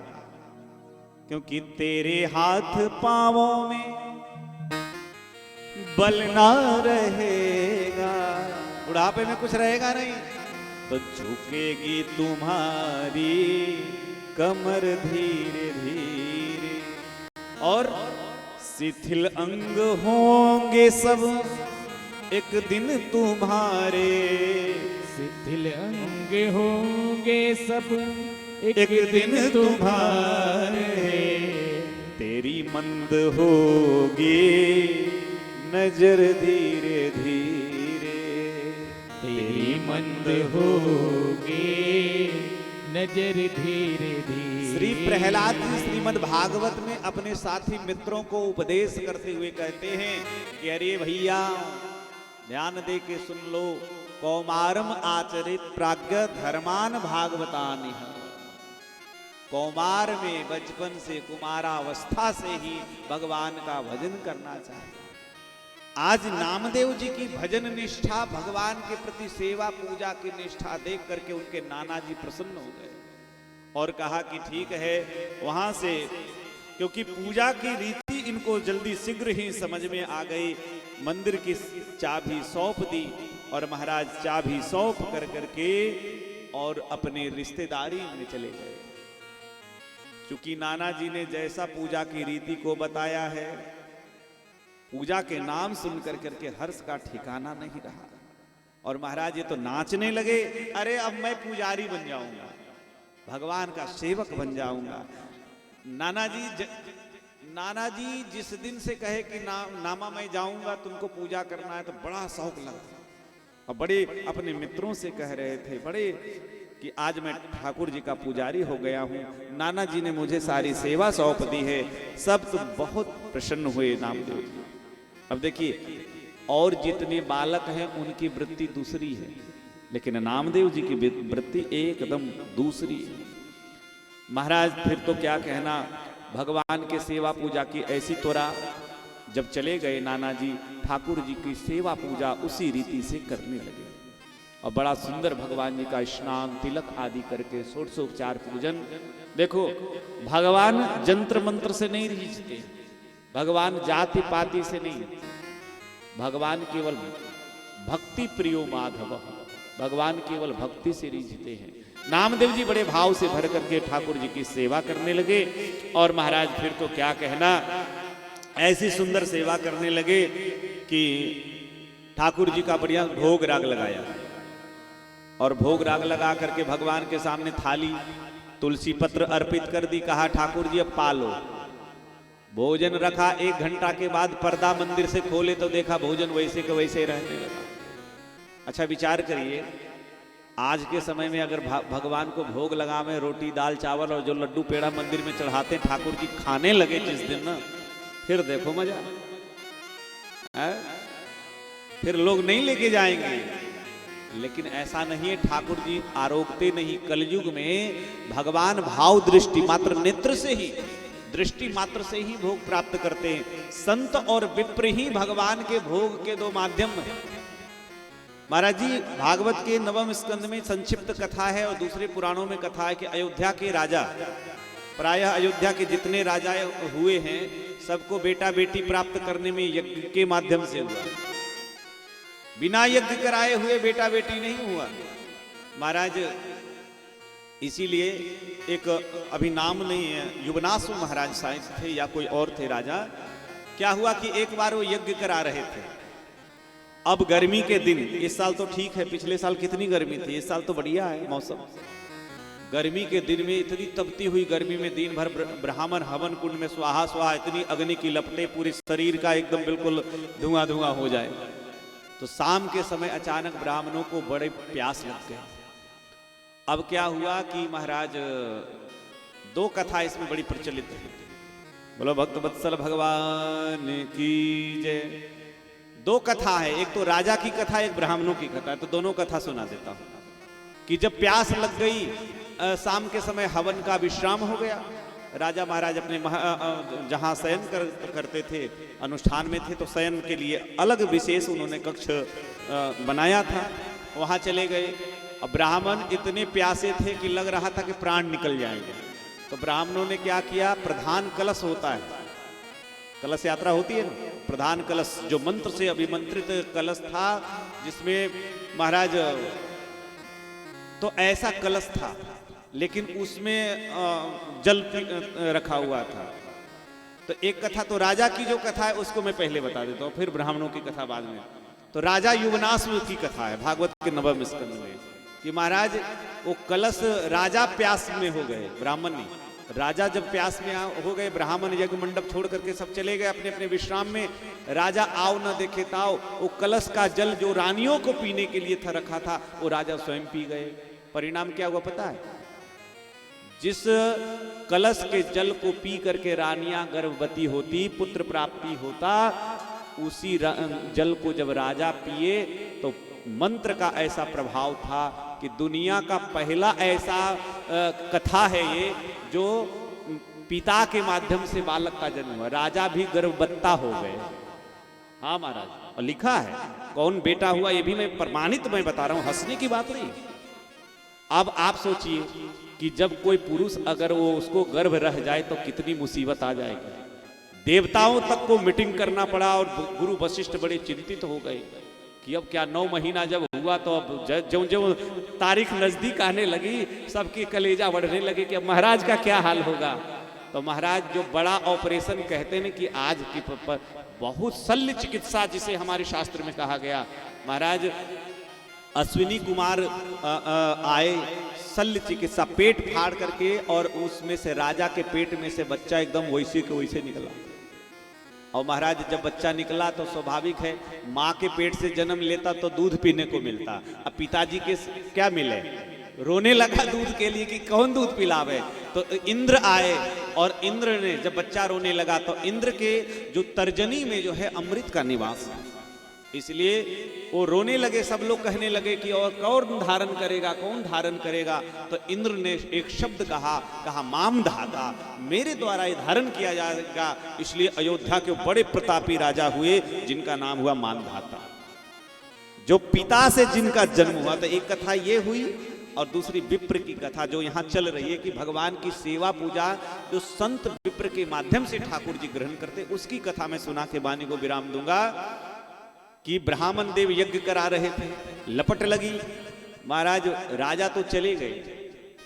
क्योंकि तेरे हाथ पांवों में बल ना रहेगा, बुढ़ापे में कुछ रहेगा नहीं, तो झुकेगी तुम्हारी कमर धीरे धीरे, और शिथिल अंग होंगे सब एक दिन तुम्हारे, शिथिल अंग होंगे सब एक दिन तुम्हारे, तेरी मंद होगी नजर धीरे धीरे, तेरी मंद होगी नजर धीरे धीरे। श्री प्रहलाद जी श्रीमद् भागवत में अपने साथी मित्रों को उपदेश करते हुए कहते हैं कि अरे भैया ध्यान दे के सुन लो, कौमारम आचरित प्राज्ञ धर्मान भागवतानि। कौमार में बचपन से कुमारावस्था से ही भगवान का भजन करना चाहिए। आज नामदेव जी की भजन निष्ठा, भगवान के प्रति सेवा पूजा की निष्ठा देख करके उनके नाना जी प्रसन्न हो गए और कहा कि ठीक है वहां से, क्योंकि पूजा की रीति इनको जल्दी शीघ्र ही समझ में आ गई, मंदिर की चाबी सौंप दी और महाराज चाबी सौंप कर करके और अपने रिश्तेदारी में चले गए। क्योंकि नाना जी ने जैसा पूजा की रीति को बताया है, पूजा के नाम सुन कर करके हर्ष का ठिकाना नहीं रहा और महाराज ये तो नाचने लगे, अरे अब मैं पुजारी बन जाऊंगा, भगवान का सेवक बन जाऊंगा। नाना जी जिस दिन से कहे कि नामा मैं जाऊंगा तुमको पूजा करना है, तो बड़ा शौक लगा और बड़े अपने मित्रों से कह रहे थे बड़े कि आज मैं ठाकुर जी का पुजारी हो गया हूँ, नाना जी ने मुझे सारी सेवा सौंप दी है। सब तो बहुत प्रसन्न हुए नामदेव जी। अब देखिए और जितने बालक हैं उनकी वृत्ति दूसरी है, लेकिन नामदेव जी की वृत्ति एकदम दूसरी है। महाराज फिर तो क्या कहना, भगवान के सेवा पूजा की ऐसी त्वरा, जब चले गए नाना जी ठाकुर जी की सेवा पूजा उसी रीति से करने लगे और बड़ा सुंदर भगवान जी का स्नान तिलक आदि करके षोडशोपचार पूजन। देखो भगवान जंत्र मंत्र से नहीं रीझते, भगवान जाति पाति से नहीं, भगवान केवल भक्ति प्रियो माधव, भगवान केवल भक्ति से रीझते हैं। नामदेव जी बड़े भाव से भर करके ठाकुर जी की सेवा करने लगे और महाराज फिर तो क्या कहना, ऐसी सुंदर सेवा करने लगे कि ठाकुर जी का बढ़िया भोग राग लगाया और भोग राग लगा करके भगवान के सामने थाली तुलसी पत्र अर्पित कर दी। कहा ठाकुर जी अब पालो। भोजन रखा, 1 घंटा के बाद पर्दा मंदिर से खोले तो देखा भोजन वैसे के वैसे रहने लगा। अच्छा विचार करिए, आज के समय में अगर भगवान को भोग लगावे रोटी दाल चावल और जो लड्डू पेड़ा मंदिर में चढ़ाते ठाकुर जी खाने लगे जिस दिन ना, फिर देखो मजा है, फिर लोग नहीं लेके जाएंगे। लेकिन ऐसा नहीं है, ठाकुर जी आरोगते नहीं। कलयुग में भगवान भाव दृष्टि मात्र नेत्र से ही, दृष्टि मात्र से ही भोग प्राप्त करते हैं। संत और विप्र ही भगवान के भोग के 2 माध्यम हैं। महाराज जी भागवत के 9वें स्कंद में संक्षिप्त कथा है और दूसरे पुराणों में कथा है कि अयोध्या के राजा, प्रायः अयोध्या के जितने राजा हुए हैं सबको बेटा बेटी प्राप्त करने में यज्ञ के माध्यम से हुआ, बिना यज्ञ कराए हुए बेटा बेटी नहीं हुआ। महाराज इसीलिए एक अभी नाम नहीं है, युवनासु महाराज शायद थे या कोई और थे राजा। क्या हुआ कि एक बार वो यज्ञ करा रहे थे। अब गर्मी के दिन, इस साल तो ठीक है, पिछले साल कितनी गर्मी थी, इस साल तो बढ़िया है मौसम। गर्मी के दिन में इतनी तपती हुई गर्मी में दिन भर ब्राह्मण हवन कुंड में स्वाहा स्वाहा, इतनी अग्नि की लपटें, पूरे शरीर का एकदम बिल्कुल धुआं धुआं हो जाए। तो शाम के समय अचानक ब्राह्मणों को बड़े प्यास लग गए। अब क्या हुआ कि महाराज 2 कथा इसमें बड़ी प्रचलित है। बोलो भक्त वत्सल भगवान की जय। 2 कथा है, एक तो राजा की कथा, एक ब्राह्मणों की कथा है। तो दोनों कथा सुना देता हूं कि जब प्यास लग गई, शाम के समय हवन का विश्राम हो गया। राजा महाराज अपने जहां शयन करते थे, अनुष्ठान में थे, तो शयन के लिए अलग विशेष उन्होंने कक्ष बनाया था, वहां चले गए। अब ब्राह्मण इतने प्यासे थे कि लग रहा था कि प्राण निकल जाएंगे। तो ब्राह्मणों ने क्या किया, प्रधान कलश होता है, कलश यात्रा होती है ना, प्रधान कलश जो मंत्र से अभिमंत्रित कलश था, जिसमें महाराज, तो ऐसा कलश था लेकिन उसमें जल रखा हुआ था। तो एक कथा तो राजा की जो कथा है उसको मैं पहले बता देता हूँ, फिर ब्राह्मणों की कथा बाद में। तो राजा युवनासु की कथा है भागवत के 9वें स्कंद में कि महाराज वो कलश, राजा प्यास में हो गए, ब्राह्मण नहीं, राजा जब प्यास में हो गए, ब्राह्मण यज्ञ मंडप छोड़ करके सब चले गए अपने अपने विश्राम में। राजा आओ न देखे ताओ, वो कलश का जल जो रानियों को पीने के लिए था रखा था, वो राजा स्वयं पी गए। परिणाम क्या हुआ पता है, जिस कलश के जल को पी करके रानियां गर्भवती होती, पुत्र प्राप्ति होता, उसी जल को जब राजा पिए तो मंत्र का ऐसा प्रभाव था कि दुनिया का पहला ऐसा कथा है ये, जो पिता के माध्यम से बालक का जन्म हुआ, राजा भी गर्भवत्ता हो गए। हाँ महाराज, और लिखा है कौन बेटा हुआ ये भी मैं प्रमाणित मैं बता रहा हूं, हंसने की बात नहीं। अब आप सोचिए कि जब कोई पुरुष अगर वो उसको गर्भ रह जाए तो कितनी मुसीबत आ जाएगी। देवताओं तक को मीटिंग करना पड़ा और गुरु वशिष्ठ बड़े चिंतित हो गए कि अब क्या 9 महीना जब हुआ तो अब जो जो तारीख नजदीक आने लगी, सबके कलेजा बढ़ने लगे कि अब महाराज का क्या हाल होगा। तो महाराज जो बड़ा ऑपरेशन कहते हैं कि आज की बहुत शल्य चिकित्सा जिसे हमारे शास्त्र में कहा गया, महाराज अश्विनी कुमार आए, शल्य चिकित्सा, पेट फाड़ करके, और उसमें से राजा के पेट में से बच्चा एकदम वैसे के वैसे निकला। और महाराज जब बच्चा निकला तो स्वाभाविक है, माँ के पेट से जन्म लेता तो दूध पीने को मिलता, अब पिताजी के क्या मिले, रोने लगा दूध के लिए कि कौन दूध पिलावे। तो इंद्र आए, और इंद्र ने जब बच्चा रोने लगा तो इंद्र के जो तर्जनी में जो है अमृत का निवास है, इसलिए वो रोने लगे। सब लोग कहने लगे कि और कौन धारण करेगा, कौन धारण करेगा। तो इंद्र ने एक शब्द कहा माम धाता, मेरे द्वारा ये धारण किया जाएगा। इसलिए अयोध्या के बड़े प्रतापी राजा हुए जिनका नाम हुआ मानधाता, जो पिता से जिनका जन्म हुआ। तो एक कथा ये हुई, और दूसरी विप्र की कथा जो यहाँ चल रही है कि भगवान की सेवा पूजा जो संत विप्र के माध्यम से ठाकुर जी ग्रहण करते, उसकी कथा मैं सुना के वाणी को विराम दूंगा। कि ब्राह्मण देव यज्ञ करा रहे थे, लपट लगी। महाराज राजा तो चले गए,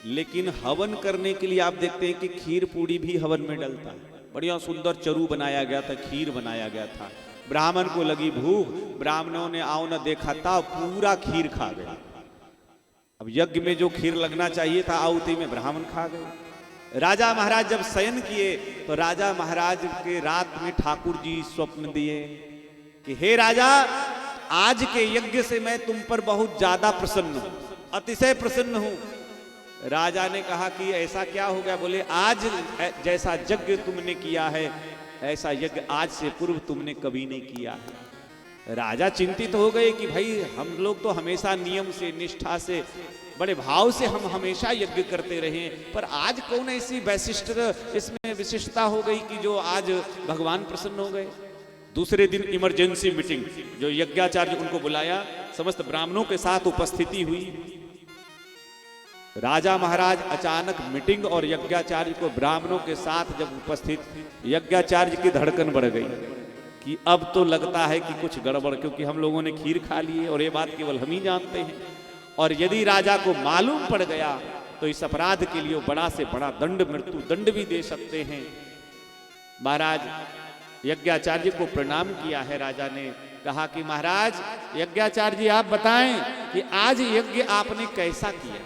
लेकिन हवन करने के लिए आप देखते हैं कि खीर पूड़ी भी हवन में डलता है। बढ़िया सुंदर चरू बनाया गया था, खीर बनाया गया था। ब्राह्मण को लगी भूख, ब्राह्मणों ने आओ न देखा था, पूरा खीर खा गया। अब यज्ञ में जो खीर लगना चाहिए था आहुति में ब्राह्मण खा गए। राजा महाराज जब शयन किए तो राजा महाराज के रात में ठाकुर जी स्वप्न दिए कि हे राजा, आज के यज्ञ से मैं तुम पर बहुत ज्यादा प्रसन्न हूं, अतिशय प्रसन्न हूं। राजा ने कहा कि ऐसा क्या हो गया? बोले आज जैसा यज्ञ तुमने किया है ऐसा यज्ञ आज से पूर्व तुमने कभी नहीं किया है। राजा चिंतित हो गए कि भाई हम लोग तो हमेशा नियम से, निष्ठा से, बड़े भाव से हम हमेशा यज्ञ करते रहे, पर आज कौन ऐसी वैशिष्ट इसमें विशिष्टता हो गई कि जो आज भगवान प्रसन्न हो गए। दूसरे दिन इमरजेंसी मीटिंग, जो यज्ञाचार्य उनको बुलाया, समस्त ब्राह्मणों के साथ उपस्थिति हुई। राजा महाराज अचानक मीटिंग और यज्ञाचार्य को ब्राह्मणों के साथ जब उपस्थित, यज्ञाचार्य की धड़कन बढ़ गई कि अब तो लगता है कि कुछ गड़बड़, क्योंकि हम लोगों ने खीर खा ली है और ये बात केवल हम ही जानते हैं, और यदि राजा को मालूम पड़ गया तो इस अपराध के लिए बड़ा से बड़ा दंड, मृत्यु दंड भी दे सकते हैं। महाराज यज्ञाचार्य को प्रणाम किया है। राजा ने कहा कि महाराज यज्ञाचार्य जी आप बताएं कि आज यज्ञ आपने कैसा किया।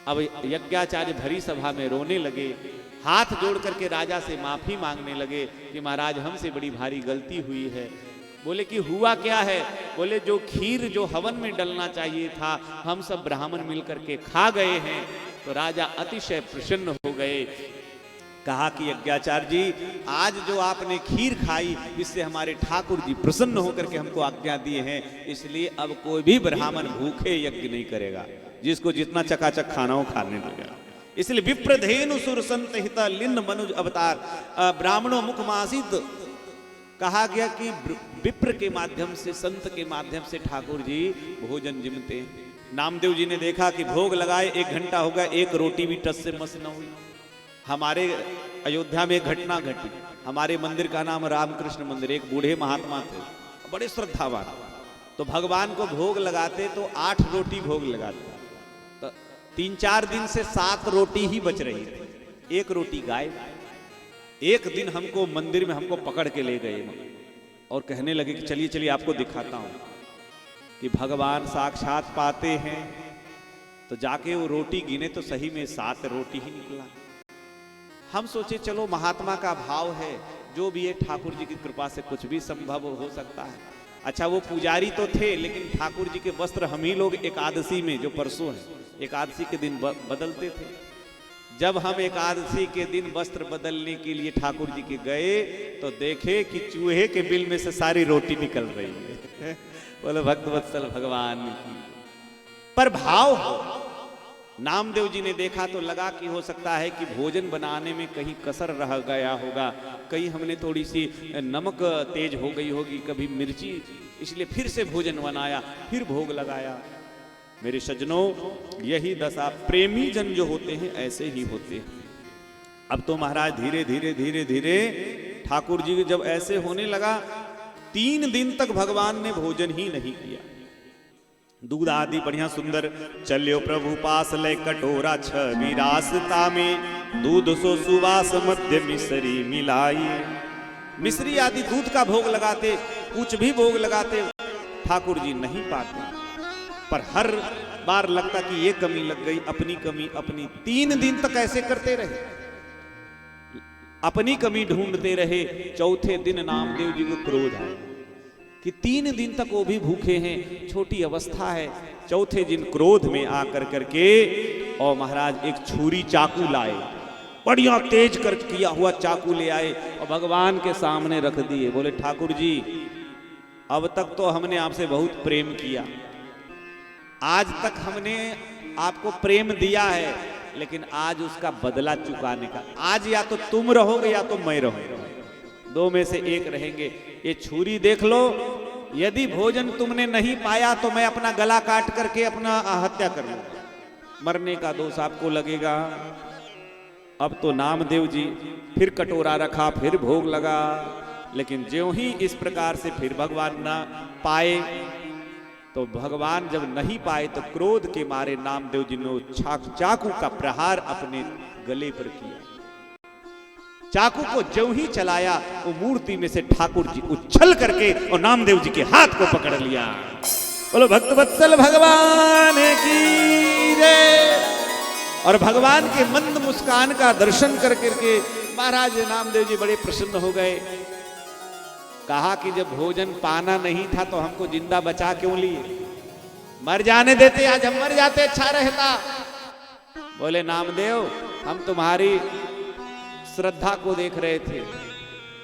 अब यज्ञाचार्य भरी सभा में रोने लगे, हाथ जोड़ करके राजा से माफी मांगने लगे कि महाराज हमसे बड़ी भारी गलती हुई है। बोले कि हुआ क्या है? बोले जो खीर जो हवन में डलना चाहिए था हम सब ब्राह्मण मिलकर के खा गए हैं। तो राजा अतिशय प्रसन्न हो गए। कहा कि यज्ञाचार्य जी आज जो आपने खीर खाई इससे हमारे ठाकुर जी प्रसन्न होकर के हमको आज्ञा दिए हैं, इसलिए अब कोई भी ब्राह्मण भूखे यज्ञ नहीं करेगा, जिसको जितना चकाचक खाना हो खाने लगेगा। इसलिए विप्रधेनु सुर संत हित लिन्न मनुज अवतार, ब्राह्मणों मुखमासित कहा गया कि विप्र के माध्यम से, संत के माध्यम से ठाकुर जी भोजन जिमते हैं। नामदेव जी ने देखा कि भोग लगाए 1 घंटा हो गया, 1 रोटी भी टस से मस न हुई। हमारे अयोध्या में एक घटना घटी। हमारे मंदिर का नाम रामकृष्ण मंदिर, एक बूढ़े महात्मा थे, बड़े श्रद्धावान। तो भगवान को भोग लगाते तो 8 रोटी भोग लगाते, तो 3-4 दिन से 7 रोटी ही बच रही थी, 1 रोटी गायब। एक दिन हमको मंदिर में हमको पकड़ के ले गए और कहने लगे कि चलिए चलिए आपको दिखाता हूं कि भगवान साक्षात पाते हैं। तो जाके वो रोटी गिने तो सही में 7 रोटी ही निकला। हम सोचे चलो महात्मा का भाव है, जो भी है ठाकुर जी की कृपा से कुछ भी संभव हो सकता है। अच्छा वो पुजारी तो थे, लेकिन ठाकुर जी के वस्त्र हम ही लोग एकादशी में, जो परसों है एकादशी के दिन बदलते थे। जब हम एकादशी के दिन वस्त्र बदलने के लिए ठाकुर जी के गए तो देखे कि चूहे के बिल में से सारी रोटी निकल रही है। बोले भक्त वत्सल भगवान की, पर भाव हो। नामदेव जी ने देखा तो लगा कि हो सकता है कि भोजन बनाने में कहीं कसर रह गया होगा, कहीं हमने थोड़ी सी नमक तेज हो गई होगी, कभी मिर्ची, इसलिए फिर से भोजन बनाया, फिर भोग लगाया। मेरे सज्जनों यही दशा प्रेमी जन जो होते हैं ऐसे ही होते हैं। अब तो महाराज धीरे धीरे धीरे धीरे ठाकुर जी जब ऐसे होने लगा, 3 दिन तक भगवान ने भोजन ही नहीं किया। दूध आदि बढ़िया सुंदर चल्यो प्रभु पास लय कटोरा 6 विरासता में दूध सो सुवास मध्य मिश्री मिलाई। मिश्री आदि दूध का भोग लगाते, कुछ भी भोग लगाते, ठाकुर जी नहीं पाते। पर हर बार लगता कि ये कमी लग गई, अपनी कमी अपनी। 3 दिन तक ऐसे करते रहे, अपनी कमी ढूंढते रहे। चौथे दिन नामदेव जी को क्रोध आया कि 3 दिन तक वो भी भूखे हैं, छोटी अवस्था है। चौथे दिन क्रोध में आकर करके और महाराज एक छुरी चाकू लाए, बढ़िया तेज कर किया हुआ चाकू ले आए और भगवान के सामने रख दिए। बोले ठाकुर जी, अब तक तो हमने आपसे बहुत प्रेम किया, आज तक हमने आपको प्रेम दिया है, लेकिन आज उसका बदला चुकाने का। आज या तो तुम रहोगे या तो मैं रहूंगा, 2 में से एक रहेंगे। ये छुरी देख लो, यदि भोजन तुमने नहीं पाया तो मैं अपना गला काट करके अपना हत्या कर लूंगा, मरने का दोष आपको लगेगा। अब तो नामदेव जी फिर कटोरा रखा, फिर भोग लगा, लेकिन ज्यों ही इस प्रकार से फिर भगवान ना पाए, तो भगवान जब नहीं पाए तो क्रोध के मारे नामदेव जी ने चाकू का प्रहार अपने गले पर किया। चाकू को ज्यों ही चलाया, वो मूर्ति में से ठाकुर जी उछल करके और नामदेव जी के हाथ को पकड़ लिया। बोलो भक्त वत्सल भगवान की जय। और भगवान के मंद मुस्कान का दर्शन कर करके महाराज नामदेव जी बड़े प्रसन्न हो गए। कहा कि जब भोजन पाना नहीं था तो हमको जिंदा बचा क्यों लिए, मर जाने देते, आज हम मर जाते अच्छा रहता। बोले नामदेव, हम तुम्हारी श्रद्धा को देख रहे थे,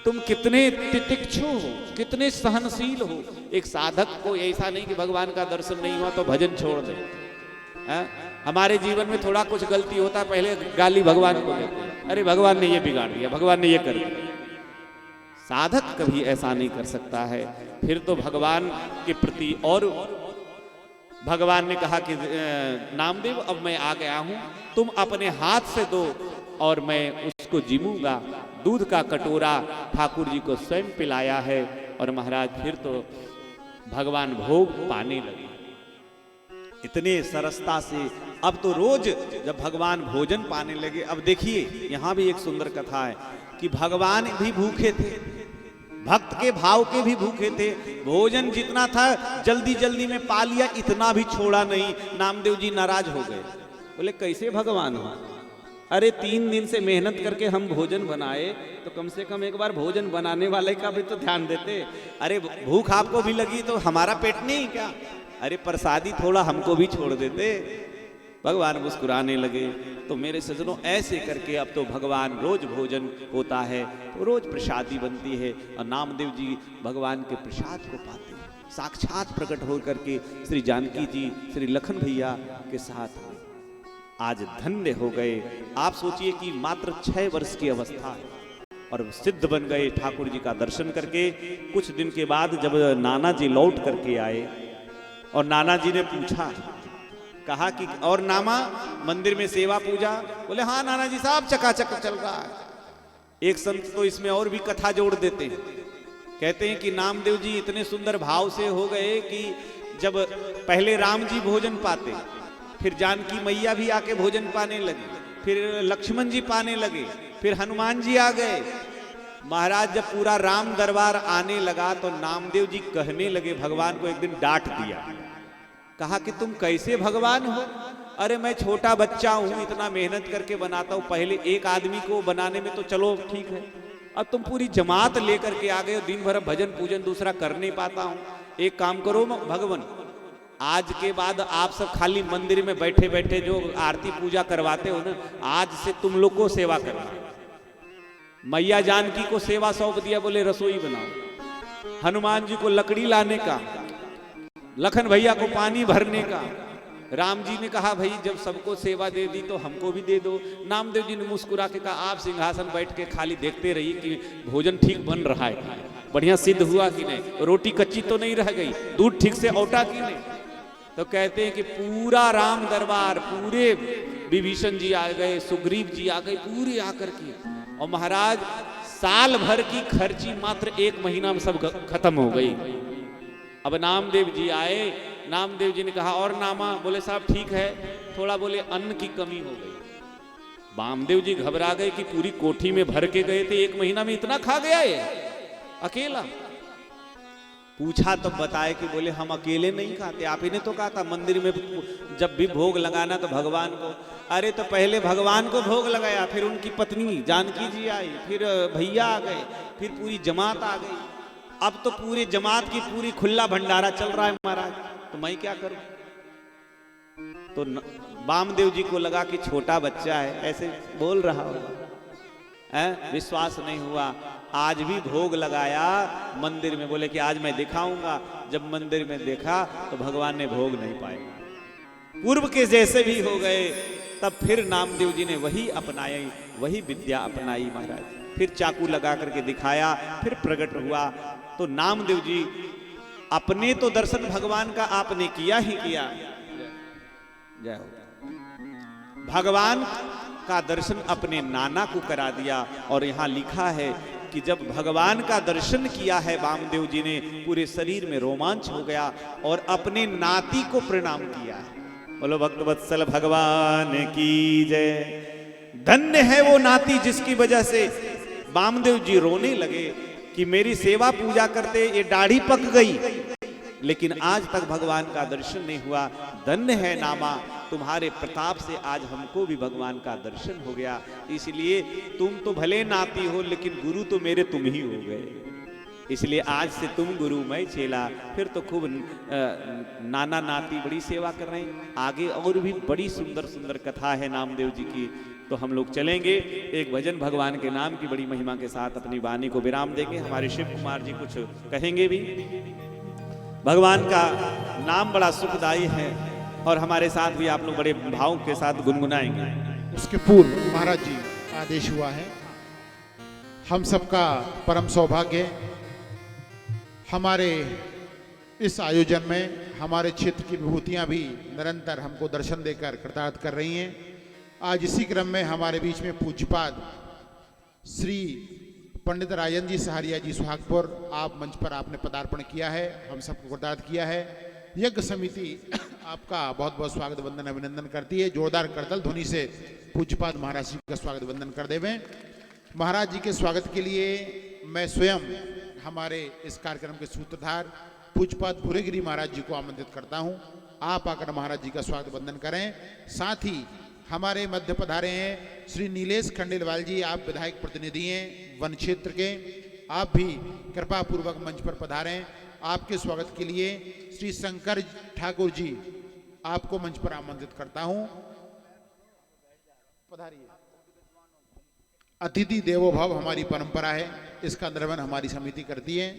तुम कितने तितिक्षु हो, कितने सहनशील हो। एक साधक को ऐसा नहीं कि भगवान का दर्शन नहीं हुआ तो भजन छोड़ दे। हमारे जीवन में थोड़ा कुछ गलती होता, पहले गाली भगवान को देते, अरे भगवान ने ये बिगाड़ दिया, भगवान ने ये कर दिया। साधक कभी ऐसा नहीं कर सकता है। फिर तो भगवान के प्रति, और भगवान ने कहा कि नामदेव, अब मैं आ गया हूं, तुम अपने हाथ से दो और मैं उसको जीमूंगा। दूध का कटोरा ठाकुर जी को स्वयं पिलाया है और महाराज फिर तो भगवान भोग पाने लगे इतने सरसता से। अब तो रोज जब भगवान भोजन पाने लगे, अब देखिए यहां भी एक सुंदर कथा है कि भगवान भी भूखे थे, भक्त के भाव के भी भूखे थे। भोजन जितना था जल्दी जल्दी में पा लिया, इतना भी छोड़ा नहीं। नामदेव जी नाराज हो गए, बोले कैसे भगवान हो, अरे 3 दिन से मेहनत करके हम भोजन बनाए तो कम से कम एक बार भोजन बनाने वाले का भी तो ध्यान देते। अरे भूख आपको भी लगी तो हमारा पेट नहीं क्या, अरे प्रसादी थोड़ा हमको भी छोड़ देते। भगवान मुस्कुराने लगे। तो मेरे सज्जनों, ऐसे करके अब तो भगवान रोज भोजन होता है तो रोज प्रसादी बनती है और नामदेव जी भगवान के प्रसाद को पाते हैं। साक्षात प्रकट होकर के श्री जानकी जी, श्री लखन भैया के साथ आज धन्य हो गए। आप सोचिए कि मात्र 6 वर्ष की अवस्था है और सिद्ध बन गए ठाकुर जी का दर्शन करके। कुछ दिन के बाद जब नाना जी लौट करके आए और नाना जी ने पूछा, कहा कि और नामा मंदिर में सेवा पूजा? बोले हाँ नाना जी साहब, चकाचक चल रहा है। एक संत तो इसमें और भी कथा जोड़ देते हैं, कहते हैं कि नामदेव जी इतने सुंदर भाव से हो गए कि जब पहले राम जी भोजन पाते, फिर जानकी मैया भी आके भोजन पाने लगी, फिर लक्ष्मण जी पाने लगे, फिर हनुमान जी आ गए। महाराज जब पूरा राम दरबार आने लगा तो नामदेव जी कहने लगे, भगवान को एक दिन डांट दिया, कहा कि तुम कैसे भगवान हो? अरे मैं छोटा बच्चा हूं, इतना मेहनत करके बनाता हूं, पहले एक आदमी को बनाने में तो चलो ठीक है, अब तुम पूरी जमात लेकर के आ गए हो, दिन भर भजन पूजन दूसरा कर नहीं पाता हूं। एक काम करो भगवान, आज के बाद आप सब खाली मंदिर में बैठे बैठे जो आरती पूजा करवाते हो ना, आज से तुम लोग को सेवा करना। मैया जानकी को सेवा सौंप दिया, बोले रसोई बनाओ। हनुमान जी को लकड़ी लाने का, लखन भैया को पानी भरने का। राम जी ने कहा भाई जब सबको सेवा दे दी तो हमको भी दे दो। नामदेव जी ने मुस्कुरा के कहा आप सिंहासन बैठ के खाली देखते रहिए कि भोजन ठीक बन रहा है, बढ़िया सिद्ध हुआ कि नहीं, रोटी कच्ची तो नहीं रह गई, दूध ठीक से औटा कि नहीं। तो कहते हैं कि पूरा राम दरबार, पूरे विभीषण जी आ गए, सुग्रीव जी आ गए, पूरे आकर के, और महाराज साल भर की खर्ची मात्र 1 महीना में सब खत्म हो गई। अब नामदेव जी आए, नामदेव जी ने कहा और नामा? बोले साहब ठीक है, थोड़ा बोले अन्न की कमी हो गई। वामदेव जी घबरा गए कि पूरी कोठी में भर के गए थे, 1 महीना में इतना खा गया ये अकेला। पूछा तब बताए कि बोले हम अकेले नहीं खाते, आप ही ने तो कहा था मंदिर में जब भी भोग लगाना तो भगवान को। अरे तो पहले भगवान को भोग लगाया, फिर उनकी पत्नी जानकी जी आई, फिर भैया आ गए, फिर पूरी जमात आ गई। अब तो पूरी जमात की पूरी खुला भंडारा चल रहा है महाराज, तो मैं क्या करूं? तो वामदेव जी को लगा कि छोटा बच्चा है, ऐसे बोल रहा होगा, विश्वास नहीं हुआ। आज भी भोग लगाया मंदिर में, बोले कि आज मैं दिखाऊंगा। जब मंदिर में देखा तो भगवान ने भोग नहीं पाए, पूर्व के जैसे भी हो गए। तब फिर नामदेव जी ने वही अपनाई, वही विद्या अपनाई महाराज। फिर चाकू लगा करके दिखाया, फिर प्रकट हुआ। तो नामदेव जी अपने तो दर्शन भगवान का आपने किया ही किया, जय हो। भगवान का दर्शन अपने नाना को करा दिया। और यहाँ लिखा है कि जब भगवान का दर्शन किया है वामदेव जी ने, पूरे शरीर में रोमांच हो गया और अपने नाती को प्रणाम किया है। बोलो भक्त वत्सल भगवान की जय। धन्य है वो नाती जिसकी वजह से वामदेव जी रोने लगे कि मेरी सेवा पूजा करते ये दाढ़ी पक गई, लेकिन आज तक भगवान का दर्शन नहीं हुआ। धन्य है नामा, तुम्हारे प्रताप से आज हमको भी भगवान का दर्शन हो गया। इसलिए तुम तो भले नाती हो, लेकिन गुरु तो मेरे तुम ही हो गए। इसलिए आज से तुम गुरु मैं चेला। फिर तो खूब नाना नाती बड़ी सेवा कर रहे हैं। आगे और भी बड़ी सुंदर सुंदर कथा है नामदेव जी की, तो हम लोग चलेंगे। एक भजन भगवान के नाम की बड़ी महिमा के साथ अपनी वाणी को विराम देंगे। हमारे शिव कुमार जी कुछ कहेंगे भी। भगवान का नाम बड़ा सुखदायी है और हमारे साथ भी आप लोग बड़े भाव के साथ गुनगुनाएंगे। उसके पूर्व महाराज जी आदेश हुआ है, हम सबका परम सौभाग्य हमारे इस आयोजन में हमारे क्षेत्र की विभूतियां भी निरंतर हमको दर्शन देकर कृतार्थ कर रही हैं। आज इसी क्रम में हमारे बीच में पूज्यपाद श्री पंडित राजन जी सहारिया जी सुहागपुर, आप मंच पर आपने पदार्पण किया है, हम सबको कृतार्थ किया है। यज्ञ समिति आपका बहुत बहुत स्वागत वंदन अभिनंदन करती है। जोरदार करतल ध्वनि से पूज्यपाद महाराज जी का स्वागत वंदन कर देवें। महाराज जी के स्वागत के लिए मैं स्वयं हमारे इस कार्यक्रम के सूत्रधार पूज्यपाद भूरेगिरी महाराज जी को आमंत्रित करता हूं। आप आकर महाराज जी का स्वागत वंदन करें। साथ ही हमारे मध्य पधारे हैं श्री नीलेश खंडेलवाल जी, आप विधायक प्रतिनिधि हैं वन क्षेत्र के, आप भी कृपा पूर्वक मंच पर पधारें। आपके स्वागत के लिए श्री शंकर ठाकुर जी, आपको मंच पर आमंत्रित करता हूं। पधारिए। अतिथि देवो भव हमारी परंपरा है, इसका निर्वहन हमारी समिति करती है।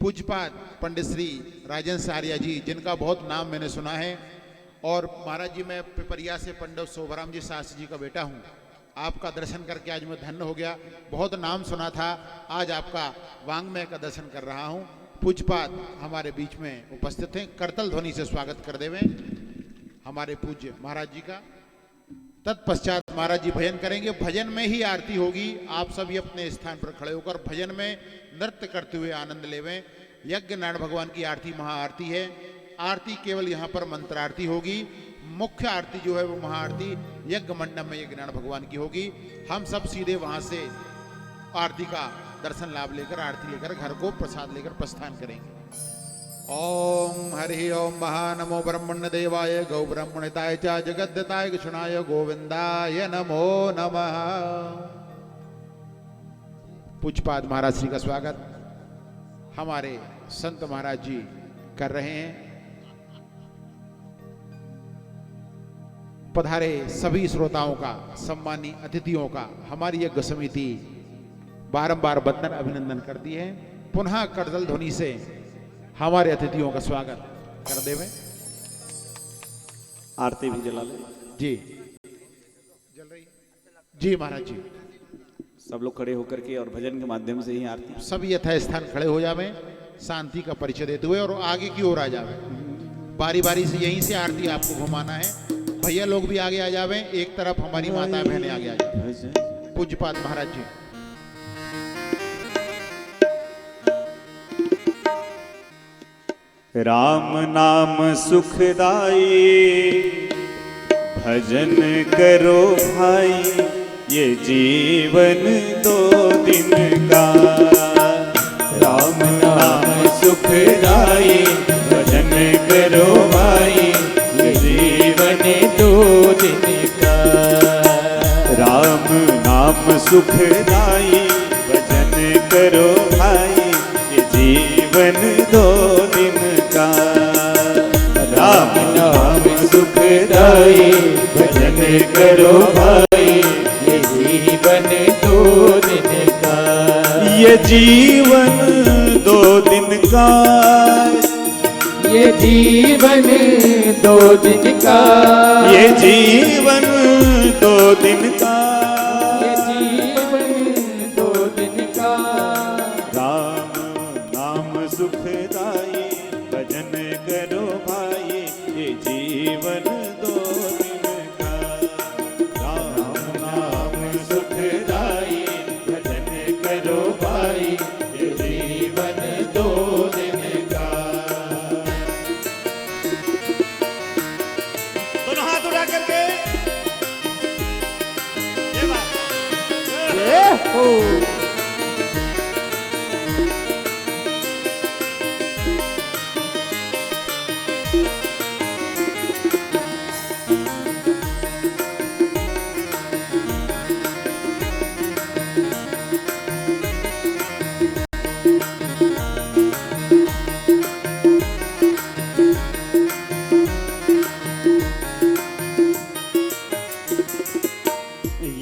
पूज्यपाद पंडित श्री राजन सहारिया जी, जिनका बहुत नाम मैंने सुना है, और महाराज जी मैं पिपरिया से पंडित शोभराम जी शास्त्री जी का बेटा हूँ। आपका दर्शन करके आज मैं धन्य हो गया। बहुत नाम सुना था, आज आपका वांग्मय का दर्शन कर रहा हूँ। पूज्यपाद हमारे बीच में उपस्थित हैं, करतल ध्वनि से स्वागत कर देवें हमारे पूज्य महाराज जी का। तत्पश्चात महाराज जी भजन करेंगे। भजन में ही आरती होगी। आप सभी अपने स्थान पर खड़े होकर भजन में नृत्य करते हुए आनंद लेवें। यज्ञ नारायण भगवान की आरती महाआरती है। आरती केवल यहाँ पर मंत्र आरती होगी। मुख्य आरती जो है वो महाआरती यज्ञ मंडप में यज्ञ नारायण भगवान की होगी। हम सब सीधे वहां से आरती का दर्शन लाभ लेकर, आरती लेकर घर को प्रसाद लेकर प्रस्थान करेंगे। ओम हरि ओम महानमो ब्रह्मण्य देवाय गौ ब्रह्मणिताय च जगद्दताय कृष्णाय गोविंदाय नमो नमः। पूज्यपाद महाराज श्री का स्वागत हमारे संत महाराज जी कर रहे हैं। पधारे सभी श्रोताओं का, सम्मानी अतिथियों का हमारी यज्ञ समिति बारंबार वंदन अभिनंदन करती है। पुनः करतल ध्वनि से हमारे अतिथियों का स्वागत कर देवें। आरती भी जला ले जी, जल रही जी महाराज जी। सब लोग खड़े होकर के और भजन के माध्यम से ही आरती। सब यथा स्थान खड़े हो जावे, शांति का परिचय देते हुए, और आगे की ओर आ जावे। बारी बारी से यहीं से आरती आपको घुमाना है। भैया लोग भी आगे आ जावे, एक तरफ हमारी माता बहनें आगे आ जाए। पूज्यपाद महाराज जी। राम नाम सुखदाई, भजन करो भाई, ये जीवन दो दिन का। राम नाम सुखदाई भजन करो भाई ये जीवन दो दिन का। राम नाम सुखदाई भजन करो भाई ये जीवन दो दिन का। राम नाम सुखदाई भजन करो भाई ये जीवन दो दिन का। ये जीवन दो दिन का। ये जीवन दो दिन का। ये जीवन दो दिन का। ये जीवन दो दिन का। राम नाम सुखदाई भजन करो भाई ये जीवन दो दिन का। राम नाम सुखदाई भजन करो भाई ये जीवन दो दिन का। दोनों हाथ उठा करके ये बात।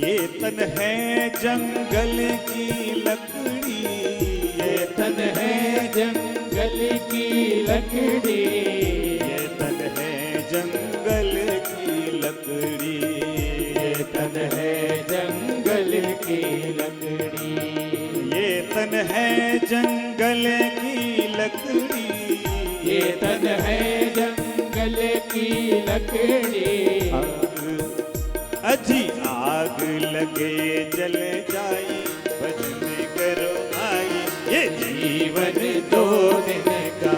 ये तन है जंगल की लकड़ी। ये तन है जंगल की लकड़ी। ये तन है जंगल की लकड़ी। ये तन है जंगल की लकड़ी। ये तन है जंगल की लकड़ी। ये तन है जंगल की लकड़ी। अजी आग लगे जल जाई भजन करो भाई ये जीवन दो दिन का।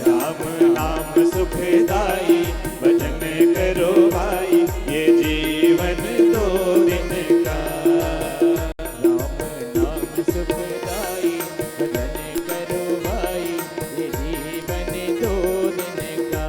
राम नाम सुखदाई भजन करो भाई ये जीवन दो दिन का। राम नाम सुखदाई भजन करो भाई ये जीवन दो दिन का।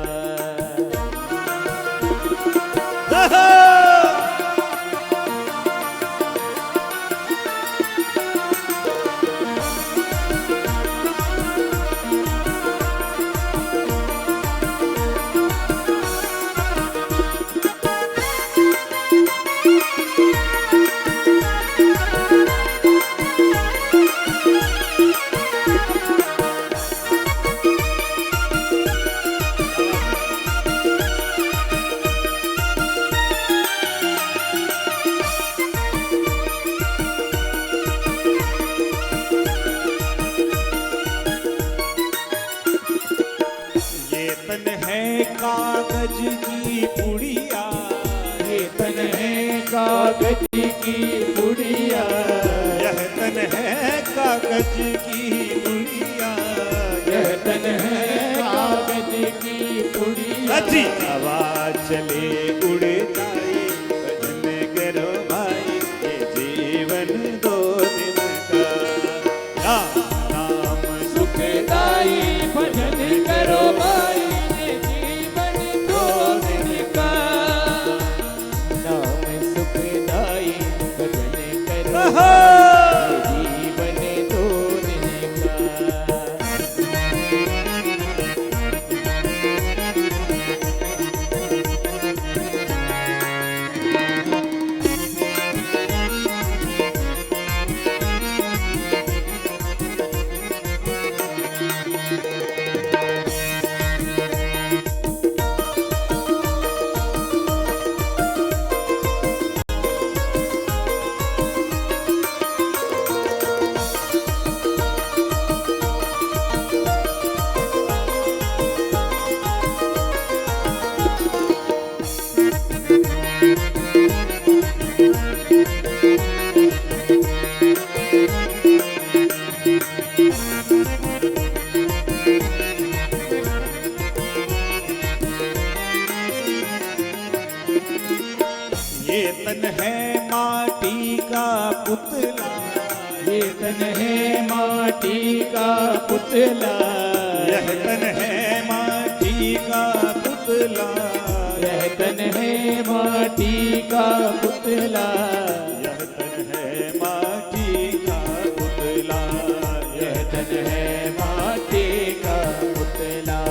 ये तन है कागज की पुड़िया। ये तन है कागज की पुड़िया। यह तन है कागज की पुड़िया। यह तन है कागज की पुड़िया। अजी हवा चले उड़ जाए भजन करो भाई ये जीवन दो दिन का। राम नाम सुखदाई भजन करो भाई ये जीवन दो दिन का। नाम सुखदाई भजन करो भाई ये जीवन दो दिन का। ये तन है माटी का पुतला। ये तन है माटी का पुतला, यह तन है माटी का पुतला, यह तन है माटी का पुतला, यह तन है माटी का पुतला, यह तन है माटी का पुतला,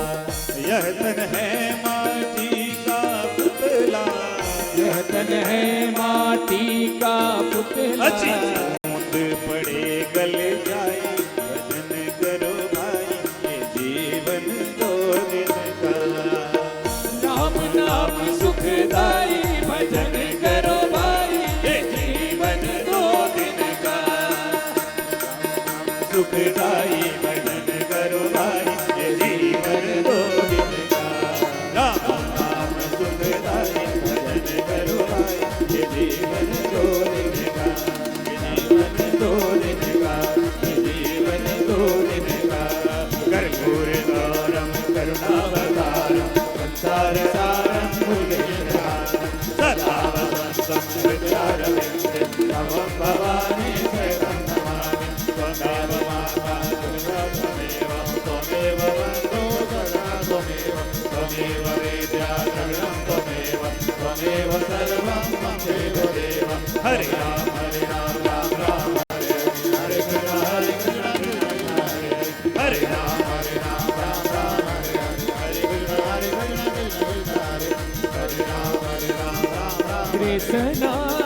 यह तन है माटी का पुतला, यह तन है माटी का पुतला। बूंद पड़े गल जाए भजन करो भाई, ये जीवन दो दिन का। राम नाम सुखदाई भजन करो भाई, ये जीवन दो दिन का। सुखदाई भजन करो भाई, ये जीवन दो दिन का। राम नाम सुखदाई भजन करो भाई, ये जीवन दो दिन का। ये जीवन दो दिन का, ये जीवन दो दिन का। कर्पूर गौरम करुणावतारम संसार सारम भुजगेन्द्रहारम सदा वसन्तं हृदयारविन्दे नमः भवानी शरणं नमामि। त्वमेव माता दुर्गा त्वमेव त्वमेव वन्दो सदा त्वमेव त्वमेव वेद्या द्रविणं त्वमेव त्वमेव सर्वं मम देव देव। हरे राम राम राम हरे हरे कृष्ण कृष्ण हरे हरे राम राम राम हरे हरे कृष्ण कृष्ण हरे हरे राम राम राम राम कृष्ण